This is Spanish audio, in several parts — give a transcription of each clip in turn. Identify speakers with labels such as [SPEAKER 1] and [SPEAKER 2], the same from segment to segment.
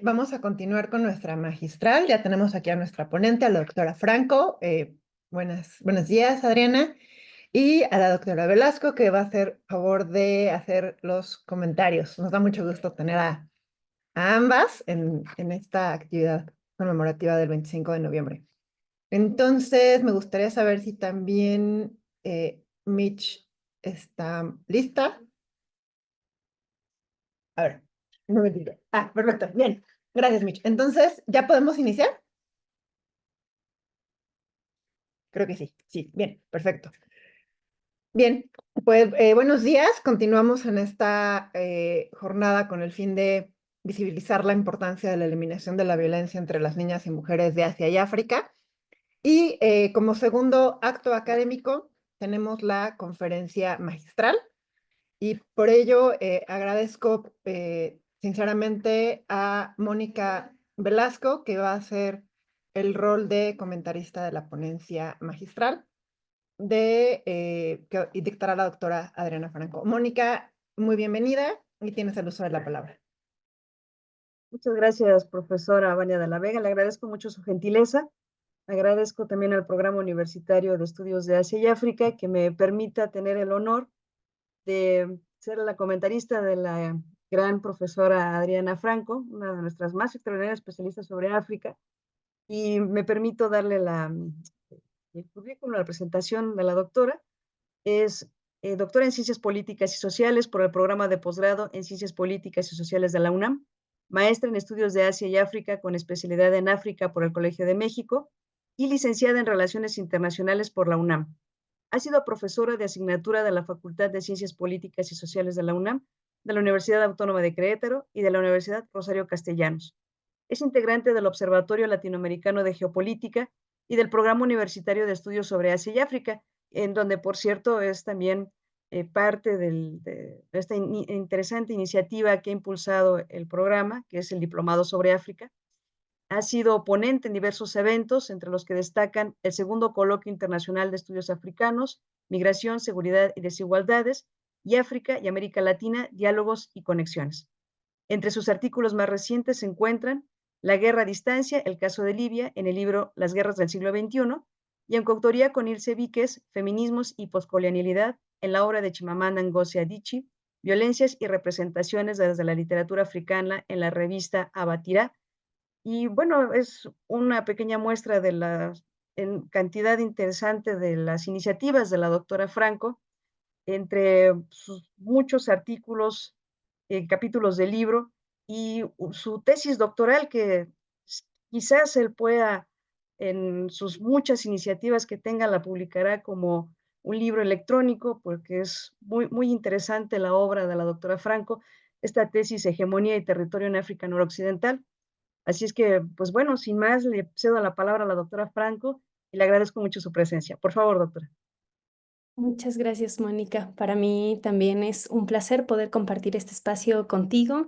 [SPEAKER 1] Vamos a continuar con nuestra magistral. Ya tenemos aquí a nuestra ponente, a la doctora Franco. Buenos días, Adriana. Y a la doctora Velasco, que va a hacer favor de hacer los comentarios. Nos da mucho gusto tener a ambas en esta actividad conmemorativa del 25 de noviembre. Entonces, me gustaría saber si también Mitch está lista. A ver, un momentito. Perfecto. Bien. Gracias, Mitch. Entonces, ¿ya podemos iniciar? Creo que sí. Sí, bien, perfecto. Bien, pues buenos días. Continuamos en esta jornada con el fin de visibilizar la importancia de la eliminación de la violencia entre las niñas y mujeres de Asia y África. Y como segundo acto académico tenemos la conferencia magistral. Y por ello agradezco sinceramente a Mónica Velasco, que va a hacer el rol de comentarista de la ponencia magistral y dictará la doctora Adriana Franco. Mónica, muy bienvenida y tienes el uso de la palabra.
[SPEAKER 2] Muchas gracias, profesora Vania de la Vega. Le agradezco mucho su gentileza. Agradezco también al Programa Universitario de Estudios de Asia y África que me permita tener el honor de ser la comentarista de la gran profesora Adriana Franco, una de nuestras más extraordinarias especialistas sobre África. Y me permito darle el currículum, la presentación de la doctora. Es doctora en Ciencias Políticas y Sociales por el programa de posgrado en Ciencias Políticas y Sociales de la UNAM, maestra en Estudios de Asia y África con especialidad en África por el Colegio de México y licenciada en Relaciones Internacionales por la UNAM. Ha sido profesora de asignatura de la Facultad de Ciencias Políticas y Sociales de la UNAM, de la Universidad Autónoma de Querétaro y de la Universidad Rosario Castellanos. Es integrante del Observatorio Latinoamericano de Geopolítica y del Programa Universitario de Estudios sobre Asia y África, en donde, por cierto, es también parte de esta interesante iniciativa que ha impulsado el programa, que es el Diplomado sobre África. Ha sido ponente en diversos eventos, entre los que destacan el segundo Coloquio Internacional de Estudios Africanos, Migración, Seguridad y Desigualdades, y África y América Latina, Diálogos y Conexiones. Entre sus artículos más recientes se encuentran La guerra a distancia, el caso de Libia, en el libro Las guerras del siglo XXI, y en coautoría con Ilse Víquez, Feminismos y Poscolonialidad, en la obra de Chimamanda Ngozi Adichie, Violencias y representaciones desde la literatura africana, en la revista Abatirá. Y bueno, es una pequeña muestra de la cantidad interesante de las iniciativas de la doctora Franco, entre sus muchos artículos, capítulos del libro y su tesis doctoral que quizás él pueda, en sus muchas iniciativas que tenga, la publicará como un libro electrónico, porque es muy, muy interesante la obra de la doctora Franco, esta tesis Hegemonía y Territorio en África Noroccidental. Así es que, pues bueno, sin más, le cedo la palabra a la doctora Franco y le agradezco mucho su presencia. Por favor, doctora.
[SPEAKER 3] Muchas gracias, Mónica. Para mí también es un placer poder compartir este espacio contigo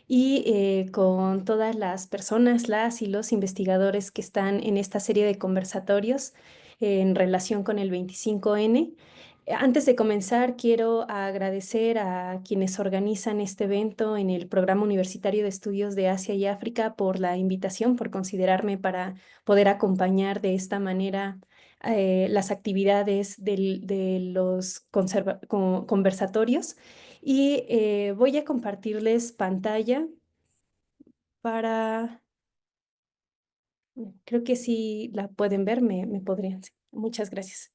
[SPEAKER 3] y con todas las personas, las y los investigadores que están en esta serie de conversatorios en relación con el 25N. Antes de comenzar, quiero agradecer a quienes organizan este evento en el Programa Universitario de Estudios de Asia y África por la invitación, por considerarme para poder acompañar de esta manera las actividades de los conversatorios. Y voy a compartirles pantalla para... Creo que si la pueden ver, me podrían. Sí. Muchas gracias.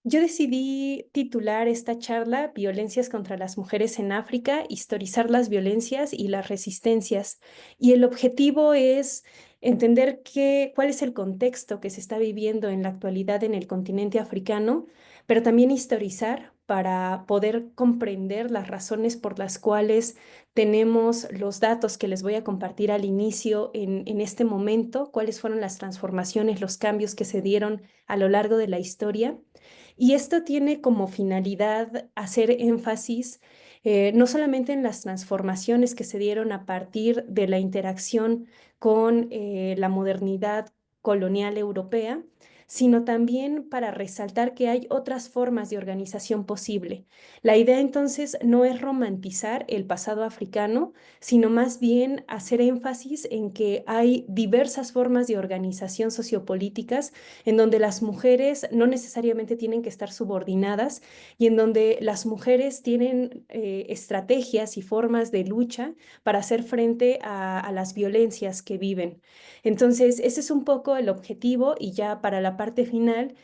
[SPEAKER 3] Yo decidí titular esta charla Violencias contra las mujeres en África, historizar las violencias y las resistencias. Y el objetivo es entender cuál es el contexto que se está viviendo en la actualidad en el continente africano, pero también historizar para poder comprender las razones por las cuales tenemos los datos que les voy a compartir al inicio en este momento, cuáles fueron las transformaciones, los cambios que se dieron a lo largo de la historia. Y esto tiene como finalidad hacer énfasis no solamente en las transformaciones que se dieron a partir de la interacción con la modernidad colonial europea, sino también para resaltar que hay otras formas de organización posible. La idea entonces no es romantizar el pasado africano, sino más bien hacer énfasis en que hay diversas formas de organización sociopolíticas en donde las mujeres no necesariamente tienen que estar subordinadas y en donde las mujeres tienen estrategias y formas de lucha para hacer frente a las violencias que viven. Entonces, ese es un poco el objetivo y ya para la parte final,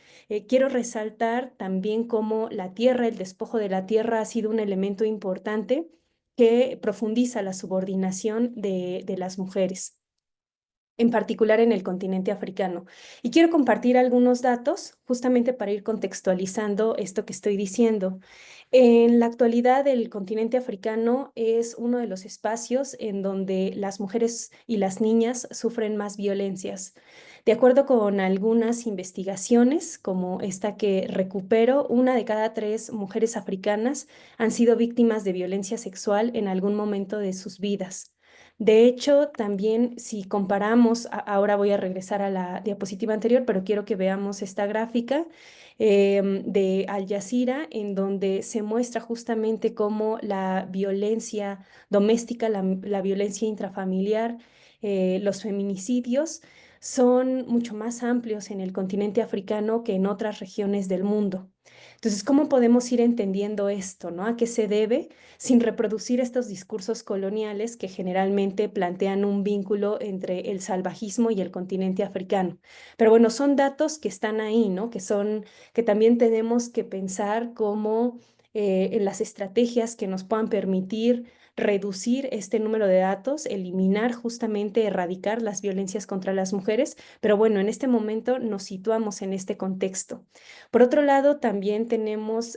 [SPEAKER 3] quiero resaltar también cómo la tierra, el despojo de la tierra ha sido un elemento importante que profundiza la subordinación de las mujeres, en particular en el continente africano. Y quiero compartir algunos datos justamente para ir contextualizando esto que estoy diciendo. En la actualidad, el continente africano es uno de los espacios en donde las mujeres y las niñas sufren más violencias. De acuerdo con algunas investigaciones, como esta que recupero, 1 de cada 3 mujeres africanas han sido víctimas de violencia sexual en algún momento de sus vidas. De hecho, también si comparamos, ahora voy a regresar a la diapositiva anterior, pero quiero que veamos esta gráfica de Al Jazeera, en donde se muestra justamente cómo la violencia doméstica, la violencia intrafamiliar, los feminicidios son mucho más amplios en el continente africano que en otras regiones del mundo. Entonces, ¿cómo podemos ir entendiendo esto, ¿no? ¿A qué se debe? Sin reproducir estos discursos coloniales que generalmente plantean un vínculo entre el salvajismo y el continente africano. Pero bueno, son datos que están ahí, ¿no? Que también tenemos que pensar como en las estrategias que nos puedan permitir reducir este número de datos, eliminar justamente, erradicar las violencias contra las mujeres, pero bueno, en este momento nos situamos en este contexto. Por otro lado, también tenemos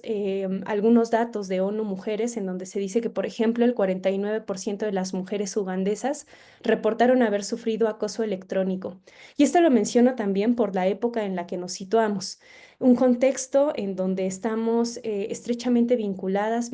[SPEAKER 3] algunos datos de ONU Mujeres en donde se dice que, por ejemplo, el 49% de las mujeres ugandesas reportaron haber sufrido acoso electrónico. Y esto lo menciono también por la época en la que nos situamos. Un contexto en donde estamos estrechamente vinculados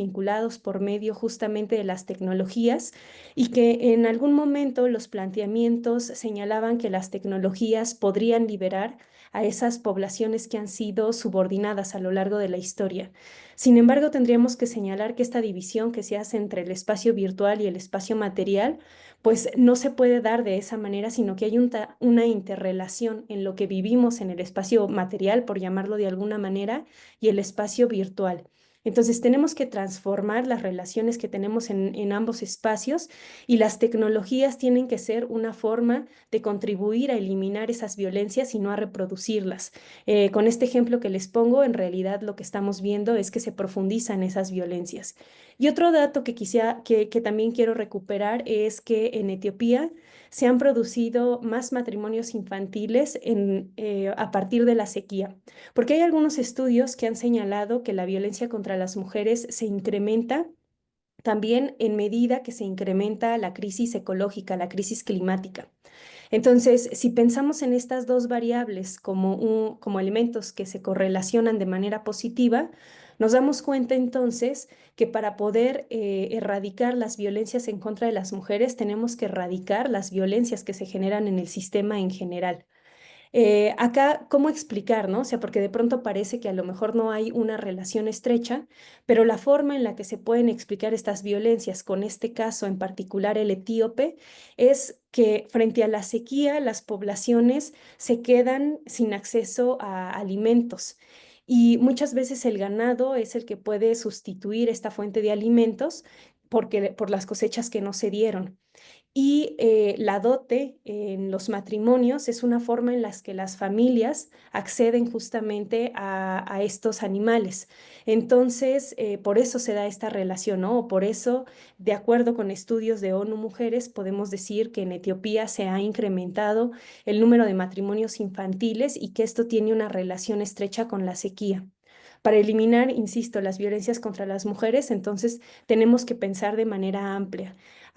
[SPEAKER 3] por medio justamente de las tecnologías y que en algún momento los planteamientos señalaban que las tecnologías podrían liberar a esas poblaciones que han sido subordinadas a lo largo de la historia. Sin embargo, tendríamos que señalar que esta división que se hace entre el espacio virtual y el espacio material, pues no se puede dar de esa manera, sino que hay una interrelación en lo que vivimos en el espacio material, por llamarlo de alguna manera, y el espacio virtual. Entonces tenemos que transformar las relaciones que tenemos en ambos espacios y las tecnologías tienen que ser una forma de contribuir a eliminar esas violencias y no a reproducirlas. Con este ejemplo que les pongo, en realidad lo que estamos viendo es que se profundizan esas violencias. Y otro dato que también quiero recuperar es que en Etiopía se han producido más matrimonios infantiles a partir de la sequía, porque hay algunos estudios que han señalado que la violencia contra las mujeres se incrementa también en medida que se incrementa la crisis ecológica, la crisis climática. Entonces, si pensamos en estas dos variables como elementos que se correlacionan de manera positiva, nos damos cuenta entonces que para poder erradicar las violencias en contra de las mujeres, tenemos que erradicar las violencias que se generan en el sistema en general. Acá, ¿cómo explicar, no? O sea, porque de pronto parece que a lo mejor no hay una relación estrecha, pero la forma en la que se pueden explicar estas violencias, con este caso en particular el etíope, es que frente a la sequía, las poblaciones se quedan sin acceso a alimentos. Y muchas veces el ganado es el que puede sustituir esta fuente de alimentos por las cosechas que no se dieron. Y la dote en los matrimonios es una forma en la que las familias acceden justamente a estos animales. Entonces, por eso se da esta relación, ¿no? O por eso, de acuerdo con estudios de ONU Mujeres, podemos decir que en Etiopía se ha incrementado el número de matrimonios infantiles y que esto tiene una relación estrecha con la sequía. Para eliminar, insisto, las violencias contra las mujeres, entonces tenemos que pensar de manera amplia.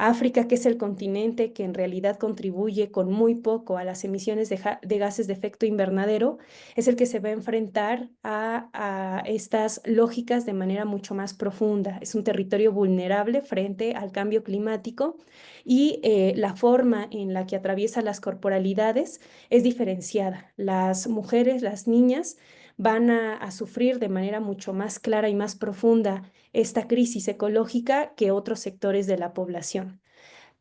[SPEAKER 3] África, que es el continente que en realidad contribuye con muy poco a las emisiones de gases de efecto invernadero, es el que se va a enfrentar a estas lógicas de manera mucho más profunda. Es un territorio vulnerable frente al cambio climático y la forma en la que atraviesa las corporalidades es diferenciada. Las mujeres, las niñas, van a sufrir de manera mucho más clara y más profunda esta crisis ecológica que otros sectores de la población.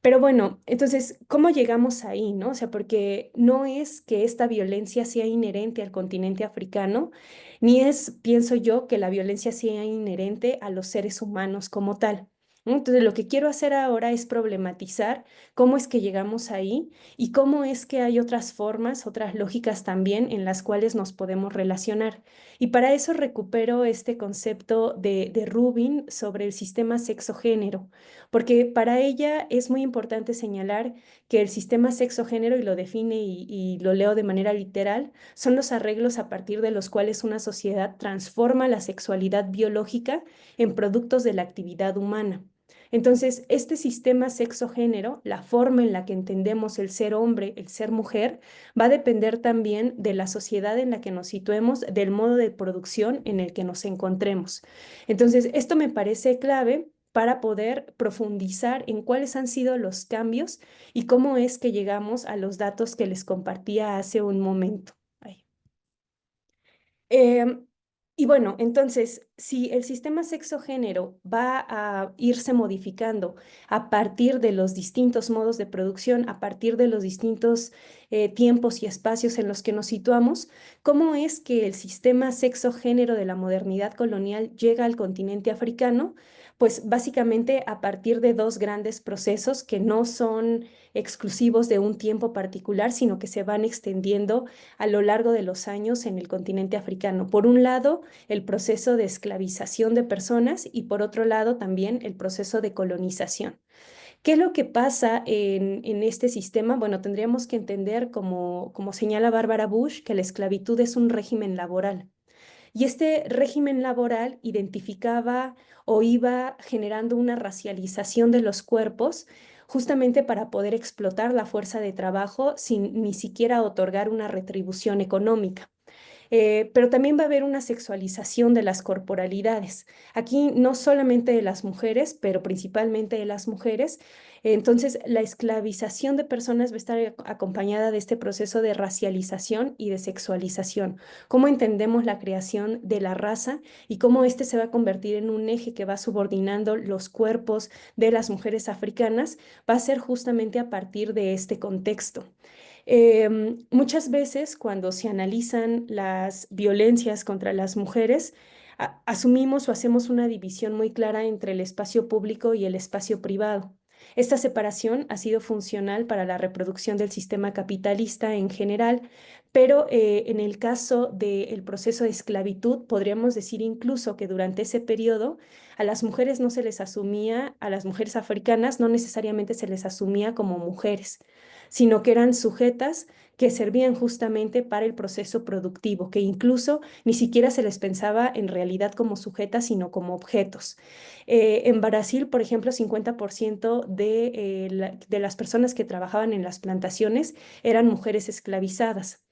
[SPEAKER 3] Pero bueno, entonces, ¿cómo llegamos ahí, no? O sea, porque no es que esta violencia sea inherente al continente africano, ni es, pienso yo, que la violencia sea inherente a los seres humanos como tal, ¿no? Entonces, lo que quiero hacer ahora es problematizar cómo es que llegamos ahí y cómo es que hay otras formas, otras lógicas también en las cuales nos podemos relacionar. Y para eso recupero este concepto de Rubin sobre el sistema sexo-género, porque para ella es muy importante señalar que el sistema sexo-género, y lo define y lo leo de manera literal, son los arreglos a partir de los cuales una sociedad transforma la sexualidad biológica en productos de la actividad humana. Entonces, este sistema sexo-género, la forma en la que entendemos el ser hombre, el ser mujer, va a depender también de la sociedad en la que nos situemos, del modo de producción en el que nos encontremos. Entonces, esto me parece clave para poder profundizar en cuáles han sido los cambios y cómo es que llegamos a los datos que les compartía hace un momento. Ay. Em, y bueno, entonces, si el sistema sexo-género va a irse modificando a partir de los distintos modos de producción, a partir de los distintos tiempos y espacios en los que nos situamos, ¿cómo es que el sistema sexo-género de la modernidad colonial llega al continente africano? Pues básicamente a partir de dos grandes procesos que no son exclusivos de un tiempo particular, sino que se van extendiendo a lo largo de los años en el continente africano. Por un lado, el proceso de esclavización de personas y por otro lado también el proceso de colonización. ¿Qué es lo que pasa en este sistema? Bueno, tendríamos que entender, como señala Bárbara Bush, que la esclavitud es un régimen laboral. Y este régimen laboral identificaba o iba generando una racialización de los cuerpos justamente para poder explotar la fuerza de trabajo sin ni siquiera otorgar una retribución económica. Pero también va a haber una sexualización de las corporalidades. Aquí no solamente de las mujeres, pero principalmente de las mujeres. Entonces, la esclavización de personas va a estar acompañada de este proceso de racialización y de sexualización. Cómo entendemos la creación de la raza y cómo este se va a convertir en un eje que va subordinando los cuerpos de las mujeres africanas, va a ser justamente a partir de este contexto. Muchas veces cuando se analizan las violencias contra las mujeres, asumimos o hacemos una división muy clara entre el espacio público y el espacio privado. Esta separación ha sido funcional para la reproducción del sistema capitalista en general, pero en el caso del proceso de esclavitud, podríamos decir incluso que durante ese periodo a las mujeres no se les asumía, a las mujeres africanas no necesariamente se les asumía como mujeres, sino que eran sujetas que servían justamente para el proceso productivo, que incluso ni siquiera se les pensaba en realidad como sujetas, sino como objetos. En Brasil, por ejemplo, 50% de las personas que trabajaban en las plantaciones eran mujeres esclavizadas.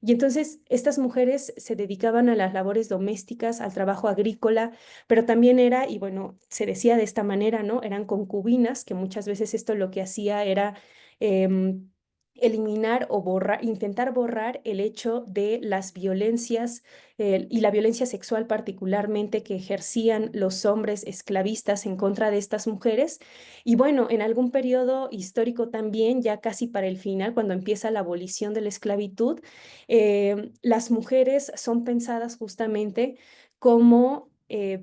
[SPEAKER 3] Y entonces estas mujeres se dedicaban a las labores domésticas, al trabajo agrícola, pero también era, y bueno, se decía de esta manera, ¿no? Eran concubinas, que muchas veces esto lo que hacía era eliminar o borrar, intentar borrar el hecho de las violencias y la violencia sexual particularmente que ejercían los hombres esclavistas en contra de estas mujeres. Y bueno, en algún periodo histórico también, ya casi para el final, cuando empieza la abolición de la esclavitud, las mujeres son pensadas justamente como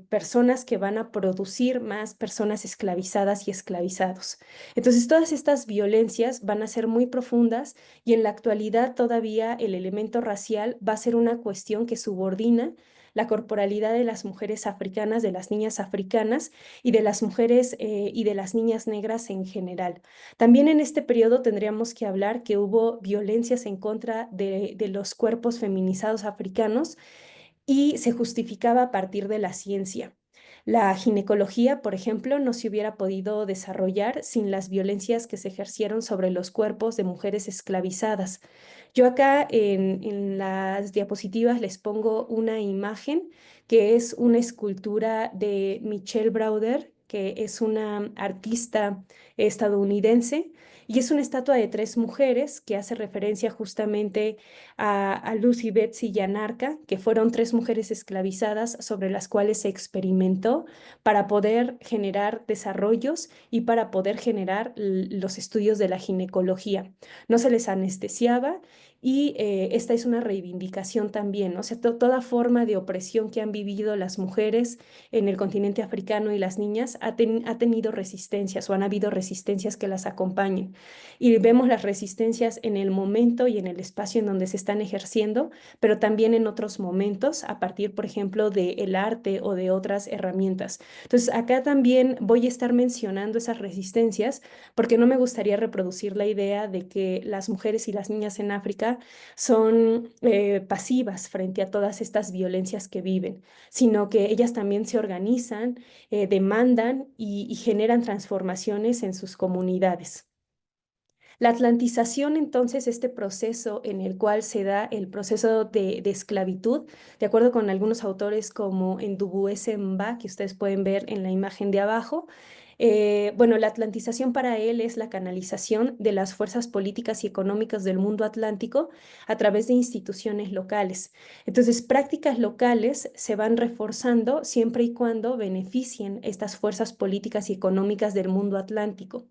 [SPEAKER 3] personas que van a producir más personas esclavizadas y esclavizados. Entonces, todas estas violencias van a ser muy profundas y en la actualidad todavía el elemento racial va a ser una cuestión que subordina la corporalidad de las mujeres africanas, de las niñas africanas y de las mujeres y de las niñas negras en general. También en este periodo tendríamos que hablar que hubo violencias en contra de los cuerpos feminizados africanos y se justificaba a partir de la ciencia. La ginecología, por ejemplo, no se hubiera podido desarrollar sin las violencias que se ejercieron sobre los cuerpos de mujeres esclavizadas. Yo acá en las diapositivas les pongo una imagen que es una escultura de Michelle Browder, que es una artista estadounidense, y es una estatua de tres mujeres que hace referencia justamente a Lucy, Betsy y Anarca, que fueron tres mujeres esclavizadas sobre las cuales se experimentó para poder generar desarrollos y para poder generar los estudios de la ginecología. No se les anestesiaba y esta es una reivindicación también, ¿no? O sea, toda forma de opresión que han vivido las mujeres en el continente africano y las niñas ha tenido resistencias o han habido resistencias que las acompañen. Y vemos las resistencias en el momento y en el espacio en donde se están ejerciendo, pero también en otros momentos, a partir, por ejemplo, del arte o de otras herramientas. Entonces, acá también voy a estar mencionando esas resistencias porque no me gustaría reproducir la idea de que las mujeres y las niñas en África son pasivas frente a todas estas violencias que viven, sino que ellas también se organizan, demandan y generan transformaciones en sus comunidades. La atlantización, entonces, este proceso en el cual se da el proceso de esclavitud, de acuerdo con algunos autores como Ndubuese Mba, que ustedes pueden ver en la imagen de abajo, bueno, la atlantización para él es la canalización de las fuerzas políticas y económicas del mundo atlántico a través de instituciones locales. Entonces, prácticas locales se van reforzando siempre y cuando beneficien estas fuerzas políticas y económicas del mundo atlántico.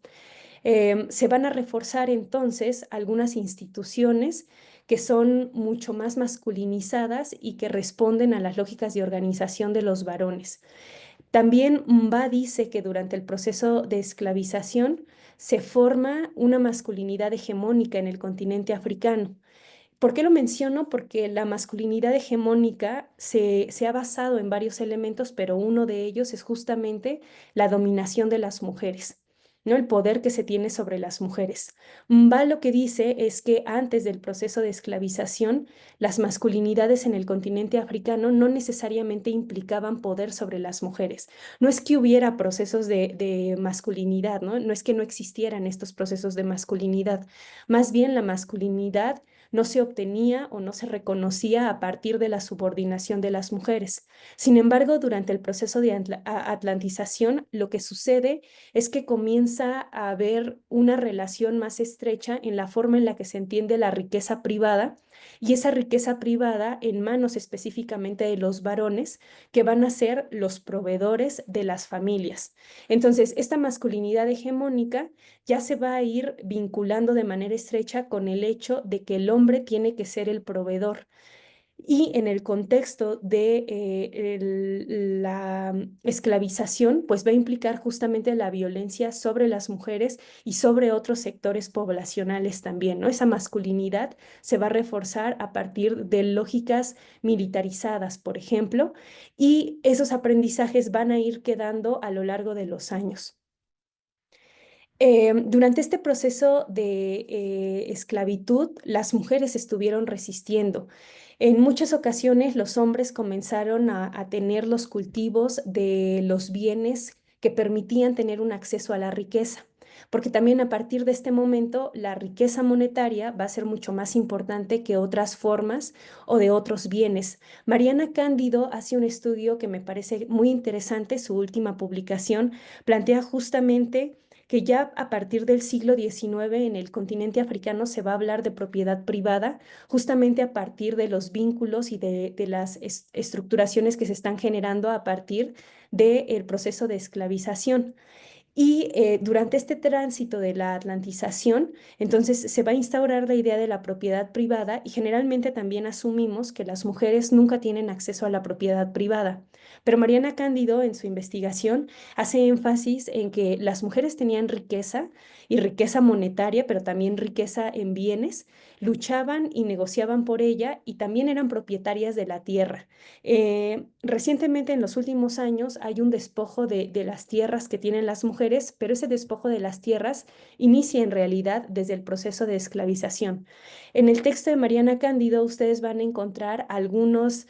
[SPEAKER 3] Se van a reforzar entonces algunas instituciones que son mucho más masculinizadas y que responden a las lógicas de organización de los varones. También Mba dice que durante el proceso de esclavización se forma una masculinidad hegemónica en el continente africano. ¿Por qué lo menciono? Porque la masculinidad hegemónica se ha basado en varios elementos, pero uno de ellos es justamente la dominación de las mujeres, ¿no? El poder que se tiene sobre las mujeres. Mba lo que dice es que antes del proceso de esclavización, las masculinidades en el continente africano no necesariamente implicaban poder sobre las mujeres. No es que hubiera procesos de masculinidad, ¿no? No es que no existieran estos procesos de masculinidad. Más bien la masculinidad no se obtenía o no se reconocía a partir de la subordinación de las mujeres. Sin embargo, durante el proceso de atlantización, lo que sucede es que comienza a haber una relación más estrecha en la forma en la que se entiende la riqueza privada y esa riqueza privada en manos específicamente de los varones que van a ser los proveedores de las familias. Entonces, esta masculinidad hegemónica ya se va a ir vinculando de manera estrecha con el hecho de que el hombre tiene que ser el proveedor. Y en el contexto de la esclavización, pues va a implicar justamente la violencia sobre las mujeres y sobre otros sectores poblacionales también, ¿no? Esa masculinidad se va a reforzar a partir de lógicas militarizadas, por ejemplo, y esos aprendizajes van a ir quedando a lo largo de los años. Durante este proceso de esclavitud, las mujeres estuvieron resistiendo. En muchas ocasiones los hombres comenzaron a tener los cultivos de los bienes que permitían tener un acceso a la riqueza, porque también a partir de este momento la riqueza monetaria va a ser mucho más importante que otras formas o de otros bienes. Mariana Cándido hace un estudio que me parece muy interesante, su última publicación plantea justamente que ya a partir del siglo XIX en el continente africano se va a hablar de propiedad privada, justamente a partir de los vínculos y de las estructuraciones que se están generando a partir del proceso de esclavización. Y durante este tránsito de la atlantización, entonces se va a instaurar la idea de la propiedad privada y generalmente también asumimos que las mujeres nunca tienen acceso a la propiedad privada. Pero Mariana Cándido en su investigación hace énfasis en que las mujeres tenían riqueza y riqueza monetaria, pero también riqueza en bienes, luchaban y negociaban por ella y también eran propietarias de la tierra. Recientemente, en los últimos años, hay un despojo de las tierras que tienen las mujeres, pero ese despojo de las tierras inicia en realidad desde el proceso de esclavización. En el texto de Mariana Cándido, ustedes van a encontrar algunos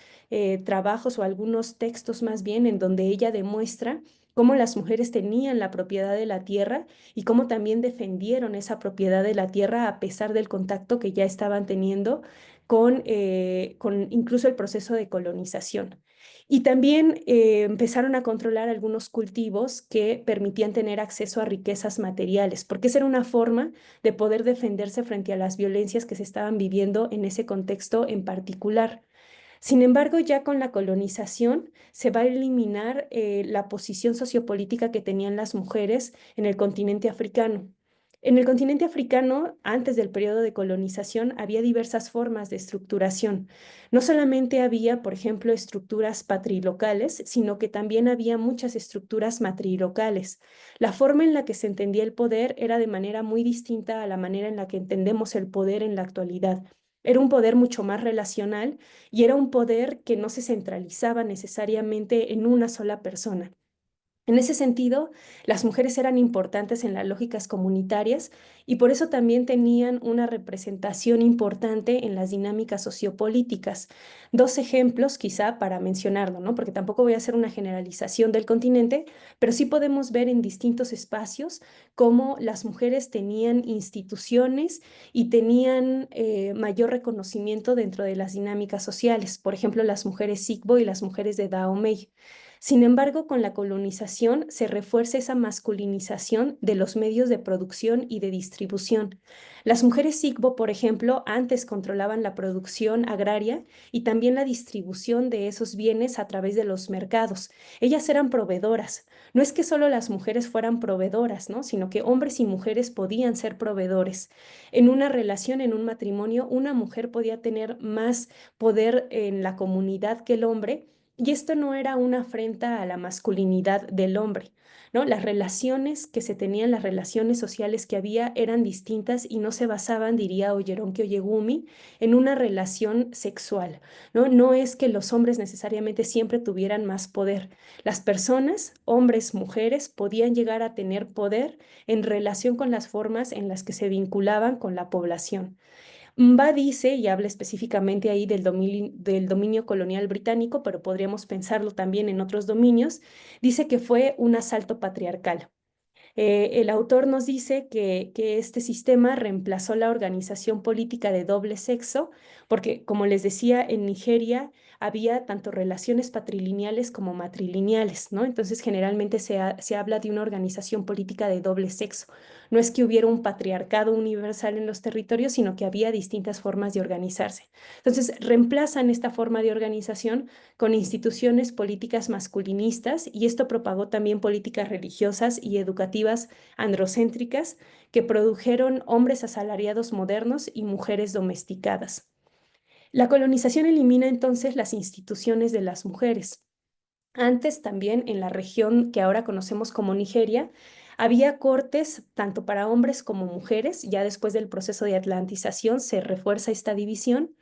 [SPEAKER 3] trabajos o algunos textos textos más bien en donde ella demuestra cómo las mujeres tenían la propiedad de la tierra y cómo también defendieron esa propiedad de la tierra a pesar del contacto que ya estaban teniendo con incluso el proceso de colonización. Y también empezaron a controlar algunos cultivos que permitían tener acceso a riquezas materiales, porque esa era una forma de poder defenderse frente a las violencias que se estaban viviendo en ese contexto en particular. Sin embargo, ya con la colonización se va a eliminar la posición sociopolítica que tenían las mujeres en el continente africano. En el continente africano, antes del periodo de colonización, había diversas formas de estructuración. No solamente había, por ejemplo, estructuras patrilocales, sino que también había muchas estructuras matrilocales. La forma en la que se entendía el poder era de manera muy distinta a la manera en la que entendemos el poder en la actualidad. Era un poder mucho más relacional y era un poder que no se centralizaba necesariamente en una sola persona. En ese sentido, las mujeres eran importantes en las lógicas comunitarias y por eso también tenían una representación importante en las dinámicas sociopolíticas. Dos ejemplos quizá para mencionarlo, ¿no? Porque tampoco voy a hacer una generalización del continente, pero sí podemos ver en distintos espacios cómo las mujeres tenían instituciones y tenían mayor reconocimiento dentro de las dinámicas sociales. Por ejemplo, las mujeres Sigbo y las mujeres de Dahomey. Sin embargo, con la colonización se refuerza esa masculinización de los medios de producción y de distribución. Las mujeres Sigbo, por ejemplo, antes controlaban la producción agraria y también la distribución de esos bienes a través de los mercados. Ellas eran proveedoras. No es que solo las mujeres fueran proveedoras, ¿no? Sino que hombres y mujeres podían ser proveedores. En una relación, en un matrimonio, una mujer podía tener más poder en la comunidad que el hombre y esto no era una afrenta a la masculinidad del hombre, ¿no? Las relaciones que se tenían, las relaciones sociales que había eran distintas y no se basaban, diría Oyeronki Oyegumi, en una relación sexual, ¿no? No es que los hombres necesariamente siempre tuvieran más poder. Las personas, hombres, mujeres, podían llegar a tener poder en relación con las formas en las que se vinculaban con la población. Mba dice, y habla específicamente ahí del dominio colonial británico, pero podríamos pensarlo también en otros dominios, dice que fue un asalto patriarcal. El autor nos dice que este sistema reemplazó la organización política de doble sexo, porque, como les decía, en Nigeria había tanto relaciones patrilineales como matrilineales, ¿no? Entonces, generalmente se habla de una organización política de doble sexo. No es que hubiera un patriarcado universal en los territorios, sino que había distintas formas de organizarse. Entonces, reemplazan esta forma de organización con instituciones políticas masculinistas y esto propagó también políticas religiosas y educativas androcéntricas que produjeron hombres asalariados modernos y mujeres domesticadas. La colonización elimina entonces las instituciones de las mujeres. Antes también en la región que ahora conocemos como Nigeria, había cortes tanto para hombres como mujeres. Ya después del proceso de atlantización se refuerza esta división.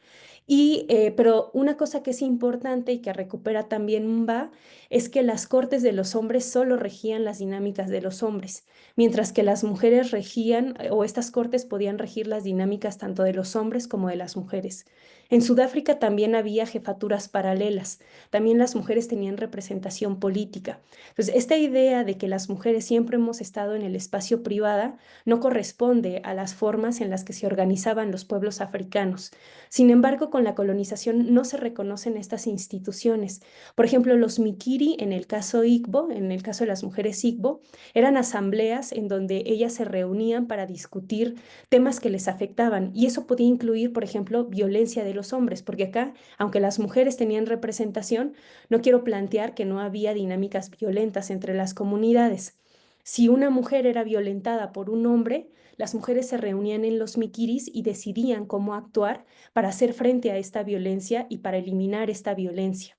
[SPEAKER 3] Pero una cosa que es importante y que recupera también Mba es que las cortes de los hombres solo regían las dinámicas de los hombres, mientras que las mujeres regían, o estas cortes podían regir las dinámicas tanto de los hombres como de las mujeres. En Sudáfrica también había jefaturas paralelas, también las mujeres tenían representación política. Entonces, esta idea de que las mujeres siempre hemos estado en el espacio privado no corresponde a las formas en las que se organizaban los pueblos africanos. Sin embargo, con la colonización no se reconocen estas instituciones. Por ejemplo, los Mikiri, en el caso Igbo, en el caso de las mujeres Igbo, eran asambleas en donde ellas se reunían para discutir temas que les afectaban. Y eso podía incluir, por ejemplo, violencia de los hombres, porque acá, aunque las mujeres tenían representación, no quiero plantear que no había dinámicas violentas entre las comunidades. Si una mujer era violentada por un hombre, las mujeres se reunían en los mikiris y decidían cómo actuar para hacer frente a esta violencia y para eliminar esta violencia.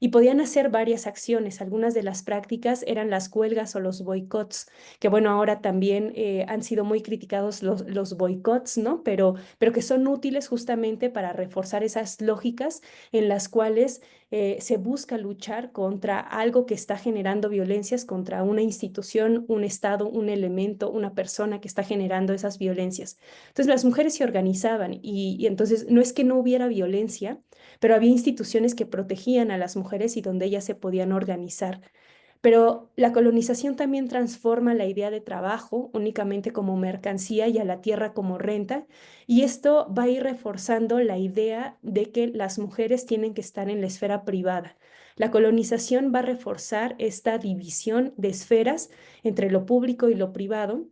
[SPEAKER 3] Y podían hacer varias acciones. Algunas de las prácticas eran las huelgas o los boicots, que bueno, ahora también han sido muy criticados los boicots, ¿no? Pero que son útiles justamente para reforzar esas lógicas en las cuales se busca luchar contra algo que está generando violencias, contra una institución, un estado, un elemento, una persona que está generando esas violencias. Entonces las mujeres se organizaban y entonces no es que no hubiera violencia, pero había instituciones que protegían a las mujeres y donde ellas se podían organizar. Pero la colonización también transforma la idea de trabajo únicamente como mercancía y a la tierra como renta, y esto va a ir reforzando la idea de que las mujeres tienen que estar en la esfera privada. La colonización va a reforzar esta división de esferas entre lo público y lo privado,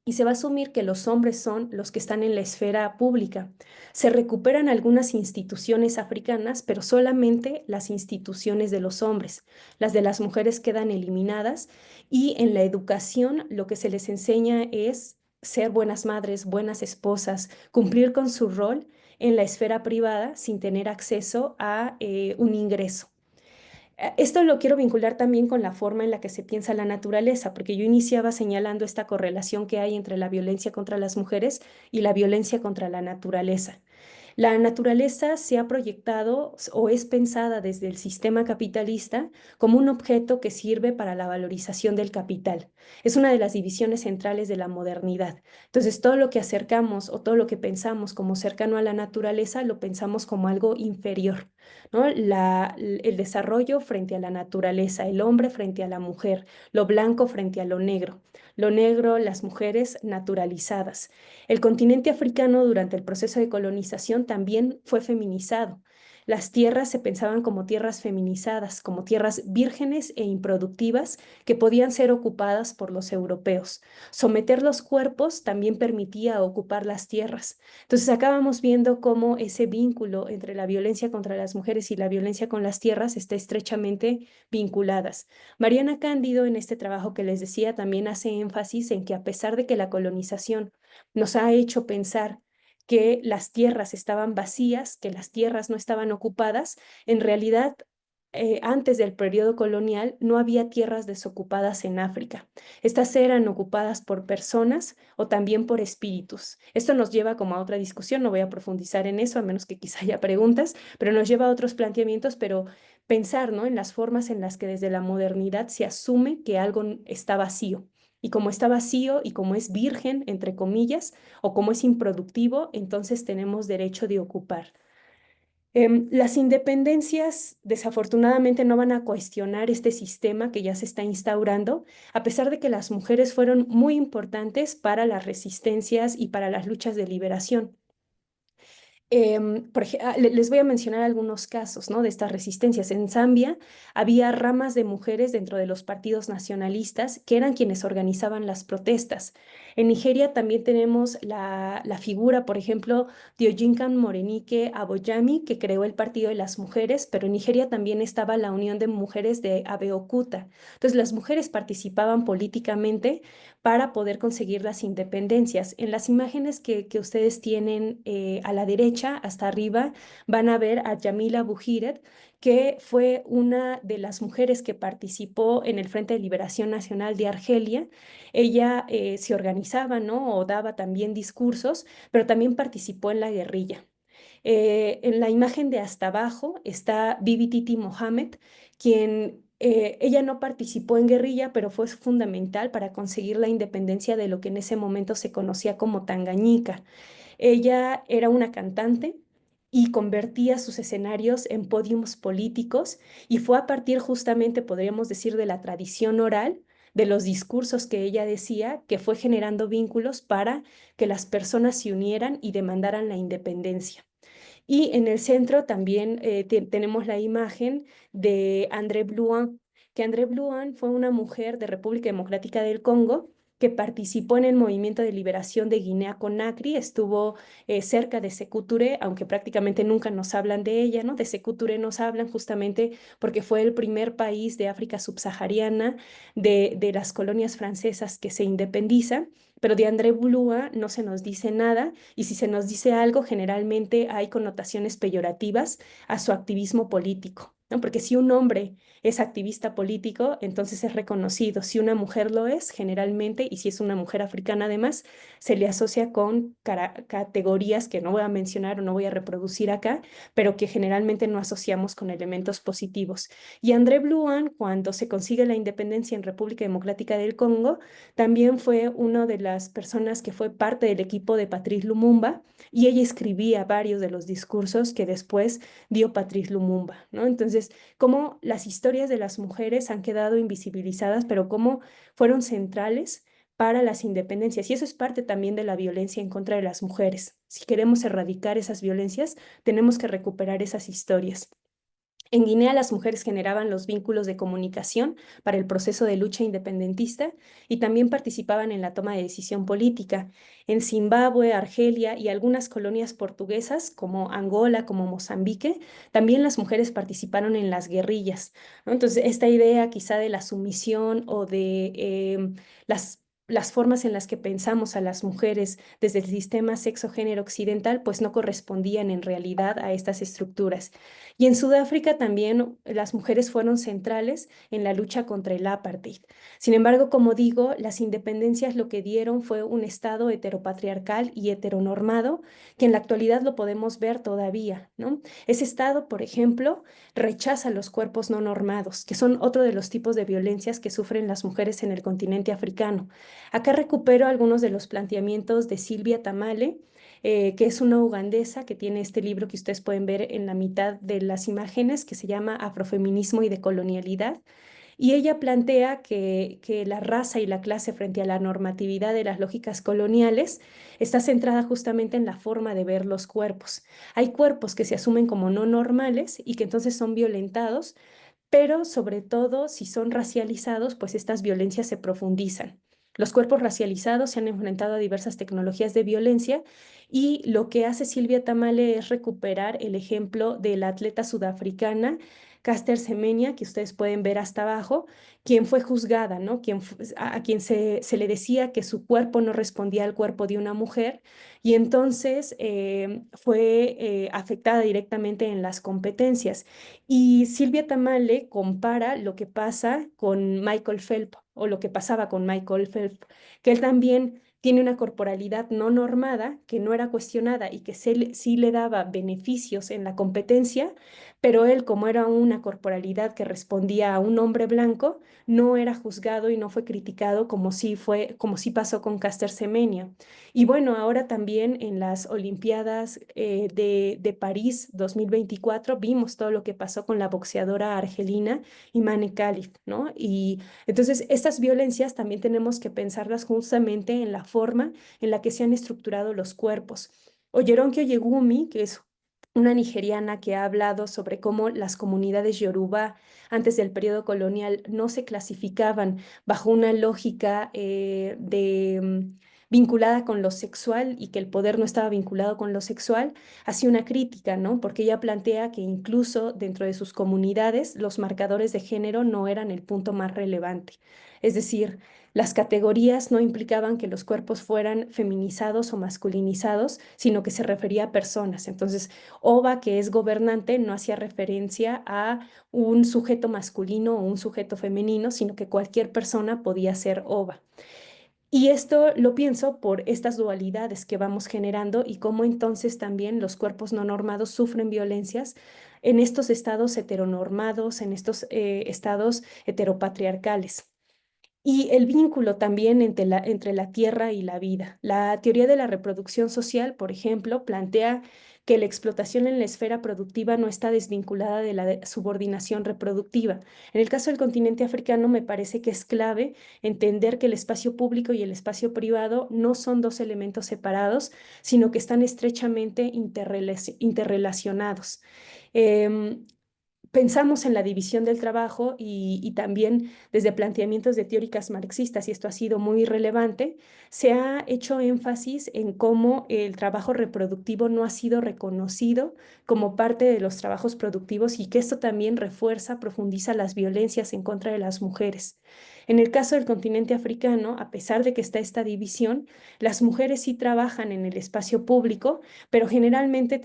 [SPEAKER 3] y se va a asumir que los hombres son los que están en la esfera pública. Se recuperan algunas instituciones africanas, pero solamente las instituciones de los hombres. Las de las mujeres quedan eliminadas y en la educación lo que se les enseña es ser buenas madres, buenas esposas, cumplir con su rol en la esfera privada sin tener acceso a un ingreso. Esto lo quiero vincular también con la forma en la que se piensa la naturaleza, porque yo iniciaba señalando esta correlación que hay entre la violencia contra las mujeres y la violencia contra la naturaleza. La naturaleza se ha proyectado o es pensada desde el sistema capitalista como un objeto que sirve para la valorización del capital. Es una de las divisiones centrales de la modernidad. Entonces, todo lo que acercamos o todo lo que pensamos como cercano a la naturaleza lo pensamos como algo inferior, ¿no? El desarrollo frente a la naturaleza, el hombre frente a la mujer, lo blanco frente a lo negro, las mujeres naturalizadas. El continente africano durante el proceso de colonización también fue feminizado. Las tierras se pensaban como tierras feminizadas, como tierras vírgenes e improductivas que podían ser ocupadas por los europeos. Someter los cuerpos también permitía ocupar las tierras. Entonces acabamos viendo cómo ese vínculo entre la violencia contra las mujeres y la violencia con las tierras está estrechamente vinculadas. Mariana Cándido, en este trabajo que les decía, también hace énfasis en que a pesar de que la colonización nos ha hecho pensar que las tierras estaban vacías, que las tierras no estaban ocupadas, en realidad antes del periodo colonial no había tierras desocupadas en África. Estas eran ocupadas por personas o también por espíritus. Esto nos lleva como a otra discusión, no voy a profundizar en eso, a menos que quizá haya preguntas, pero nos lleva a otros planteamientos, pero pensar, ¿no?, en las formas en las que desde la modernidad se asume que algo está vacío. Y como está vacío y como es virgen, entre comillas, o como es improductivo, entonces tenemos derecho de ocupar. Las independencias desafortunadamente no van a cuestionar este sistema que ya se está instaurando, a pesar de que las mujeres fueron muy importantes para las resistencias y para las luchas de liberación. Les voy a mencionar algunos casos, ¿no?, de estas resistencias. En Zambia había ramas de mujeres dentro de los partidos nacionalistas que eran quienes organizaban las protestas. En Nigeria también tenemos la figura, por ejemplo, de Ojinkan Morenike Aboyami, que creó el Partido de las Mujeres, pero en Nigeria también estaba la Unión de Mujeres de Abeokuta. Entonces las mujeres participaban políticamente para poder conseguir las independencias. En las imágenes que ustedes tienen a la derecha, hasta arriba, van a ver a Yamila Buhiret, que fue una de las mujeres que participó en el Frente de Liberación Nacional de Argelia. Ella se organizaba, ¿no?, o daba también discursos, pero también participó en la guerrilla. En la imagen de hasta abajo está Bibi Titi Mohamed, quien ella no participó en guerrilla, pero fue fundamental para conseguir la independencia de lo que en ese momento se conocía como Tanganyika. Ella era una cantante y convertía sus escenarios en podiums políticos, y fue a partir justamente, podríamos decir, de la tradición oral, de los discursos que ella decía, que fue generando vínculos para que las personas se unieran y demandaran la independencia. Y en el centro también tenemos la imagen de André Blouin, que André Blouin fue una mujer de República Democrática del Congo que participó en el movimiento de liberación de Guinea-Conakry, estuvo cerca de Sékou Touré, aunque prácticamente nunca nos hablan de ella, ¿no? De Sékou Touré nos hablan justamente porque fue el primer país de África subsahariana de las colonias francesas que se independiza, pero de André Blouin no se nos dice nada, y si se nos dice algo, generalmente hay connotaciones peyorativas a su activismo político. ¿no? Porque si un hombre es activista político, entonces es reconocido. Si una mujer lo es, generalmente, y si es una mujer africana además, se le asocia con categorías que no voy a mencionar o no voy a reproducir acá, pero que generalmente no asociamos con elementos positivos. Y André Blouin, cuando se consigue la independencia en República Democrática del Congo, también fue una de las personas que fue parte del equipo de Patrice Lumumba, y ella escribía varios de los discursos que después dio Patrice Lumumba, ¿no? Entonces, cómo las historias de las mujeres han quedado invisibilizadas, pero cómo fueron centrales para las independencias. Y eso es parte también de la violencia en contra de las mujeres. Si queremos erradicar esas violencias, tenemos que recuperar esas historias. En Guinea, las mujeres generaban los vínculos de comunicación para el proceso de lucha independentista y también participaban en la toma de decisión política. En Zimbabue, Argelia y algunas colonias portuguesas, como Angola, como Mozambique, también las mujeres participaron en las guerrillas, ¿no? Entonces, esta idea quizá de la sumisión o de las formas en las que pensamos a las mujeres desde el sistema sexo-género occidental, pues no correspondían en realidad a estas estructuras. Y en Sudáfrica también las mujeres fueron centrales en la lucha contra el apartheid. Sin embargo, como digo, las independencias lo que dieron fue un estado heteropatriarcal y heteronormado, que en la actualidad lo podemos ver todavía, ¿no? Ese estado, por ejemplo, rechaza los cuerpos no normados, que son otro de los tipos de violencias que sufren las mujeres en el continente africano. Acá recupero algunos de los planteamientos de Silvia Tamale, que es una ugandesa que tiene este libro que ustedes pueden ver en la mitad de las imágenes, que se llama Afrofeminismo y Decolonialidad. Y ella plantea que la raza y la clase frente a la normatividad de las lógicas coloniales está centrada justamente en la forma de ver los cuerpos. Hay cuerpos que se asumen como no normales y que entonces son violentados, pero sobre todo si son racializados, pues estas violencias se profundizan. Los cuerpos racializados se han enfrentado a diversas tecnologías de violencia y lo que hace Silvia Tamale es recuperar el ejemplo de la atleta sudafricana Caster Semenya, que ustedes pueden ver hasta abajo, quien fue juzgada, ¿no? A quien se le decía que su cuerpo no respondía al cuerpo de una mujer y entonces fue afectada directamente en las competencias. Y Silvia Tamale compara lo que pasa con Michael Phelps o lo que pasaba con Michael Phelps, que él también tiene una corporalidad no normada, que no era cuestionada y que sí le daba beneficios en la competencia, pero él, como era una corporalidad que respondía a un hombre blanco, no era juzgado y no fue criticado como sí pasó con Caster Semenya. Y bueno, ahora también en las Olimpiadas de París 2024 vimos todo lo que pasó con la boxeadora argelina Imane Khalif, ¿no? Y entonces estas violencias también tenemos que pensarlas justamente en la forma en la que se han estructurado los cuerpos. Oyeronke Oyegumi, que es una nigeriana que ha hablado sobre cómo las comunidades Yoruba antes del periodo colonial no se clasificaban bajo una lógica vinculada con lo sexual y que el poder no estaba vinculado con lo sexual, hacía una crítica, ¿no? Porque ella plantea que incluso dentro de sus comunidades los marcadores de género no eran el punto más relevante. Es decir, las categorías no implicaban que los cuerpos fueran feminizados o masculinizados, sino que se refería a personas. Entonces, Oba, que es gobernante, no hacía referencia a un sujeto masculino o un sujeto femenino, sino que cualquier persona podía ser Oba. Y esto lo pienso por estas dualidades que vamos generando y cómo entonces también los cuerpos no normados sufren violencias en estos estados heteronormados, en estos estados heteropatriarcales. Y el vínculo también entre la tierra y la vida. La teoría de la reproducción social, por ejemplo, plantea que la explotación en la esfera productiva no está desvinculada de la subordinación reproductiva. En el caso del continente africano, me parece que es clave entender que el espacio público y el espacio privado no son dos elementos separados, sino que están estrechamente interrelacionados. Em, Pensamos en la división del trabajo y también desde planteamientos de teóricas marxistas, y esto ha sido muy relevante, se ha hecho énfasis en cómo el trabajo reproductivo no ha sido reconocido como parte de los trabajos productivos y que esto también refuerza, profundiza las violencias en contra de las mujeres. En el caso del continente africano, a pesar de que está esta división, las mujeres sí trabajan en el espacio público, pero generalmente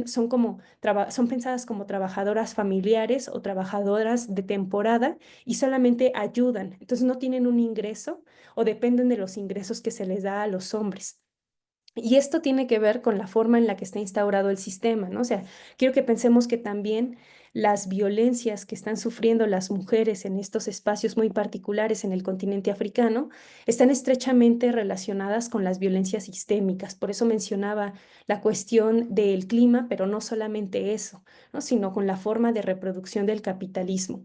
[SPEAKER 3] son pensadas como trabajadoras familiares o trabajadoras de temporada y solamente ayudan. Entonces no tienen un ingreso o dependen de los ingresos que se les da a los hombres. Y esto tiene que ver con la forma en la que está instaurado el sistema, ¿no? O sea, quiero que pensemos que también las violencias que están sufriendo las mujeres en estos espacios muy particulares en el continente africano están estrechamente relacionadas con las violencias sistémicas. Por eso mencionaba la cuestión del clima, pero no solamente eso, ¿no? Sino con la forma de reproducción del capitalismo.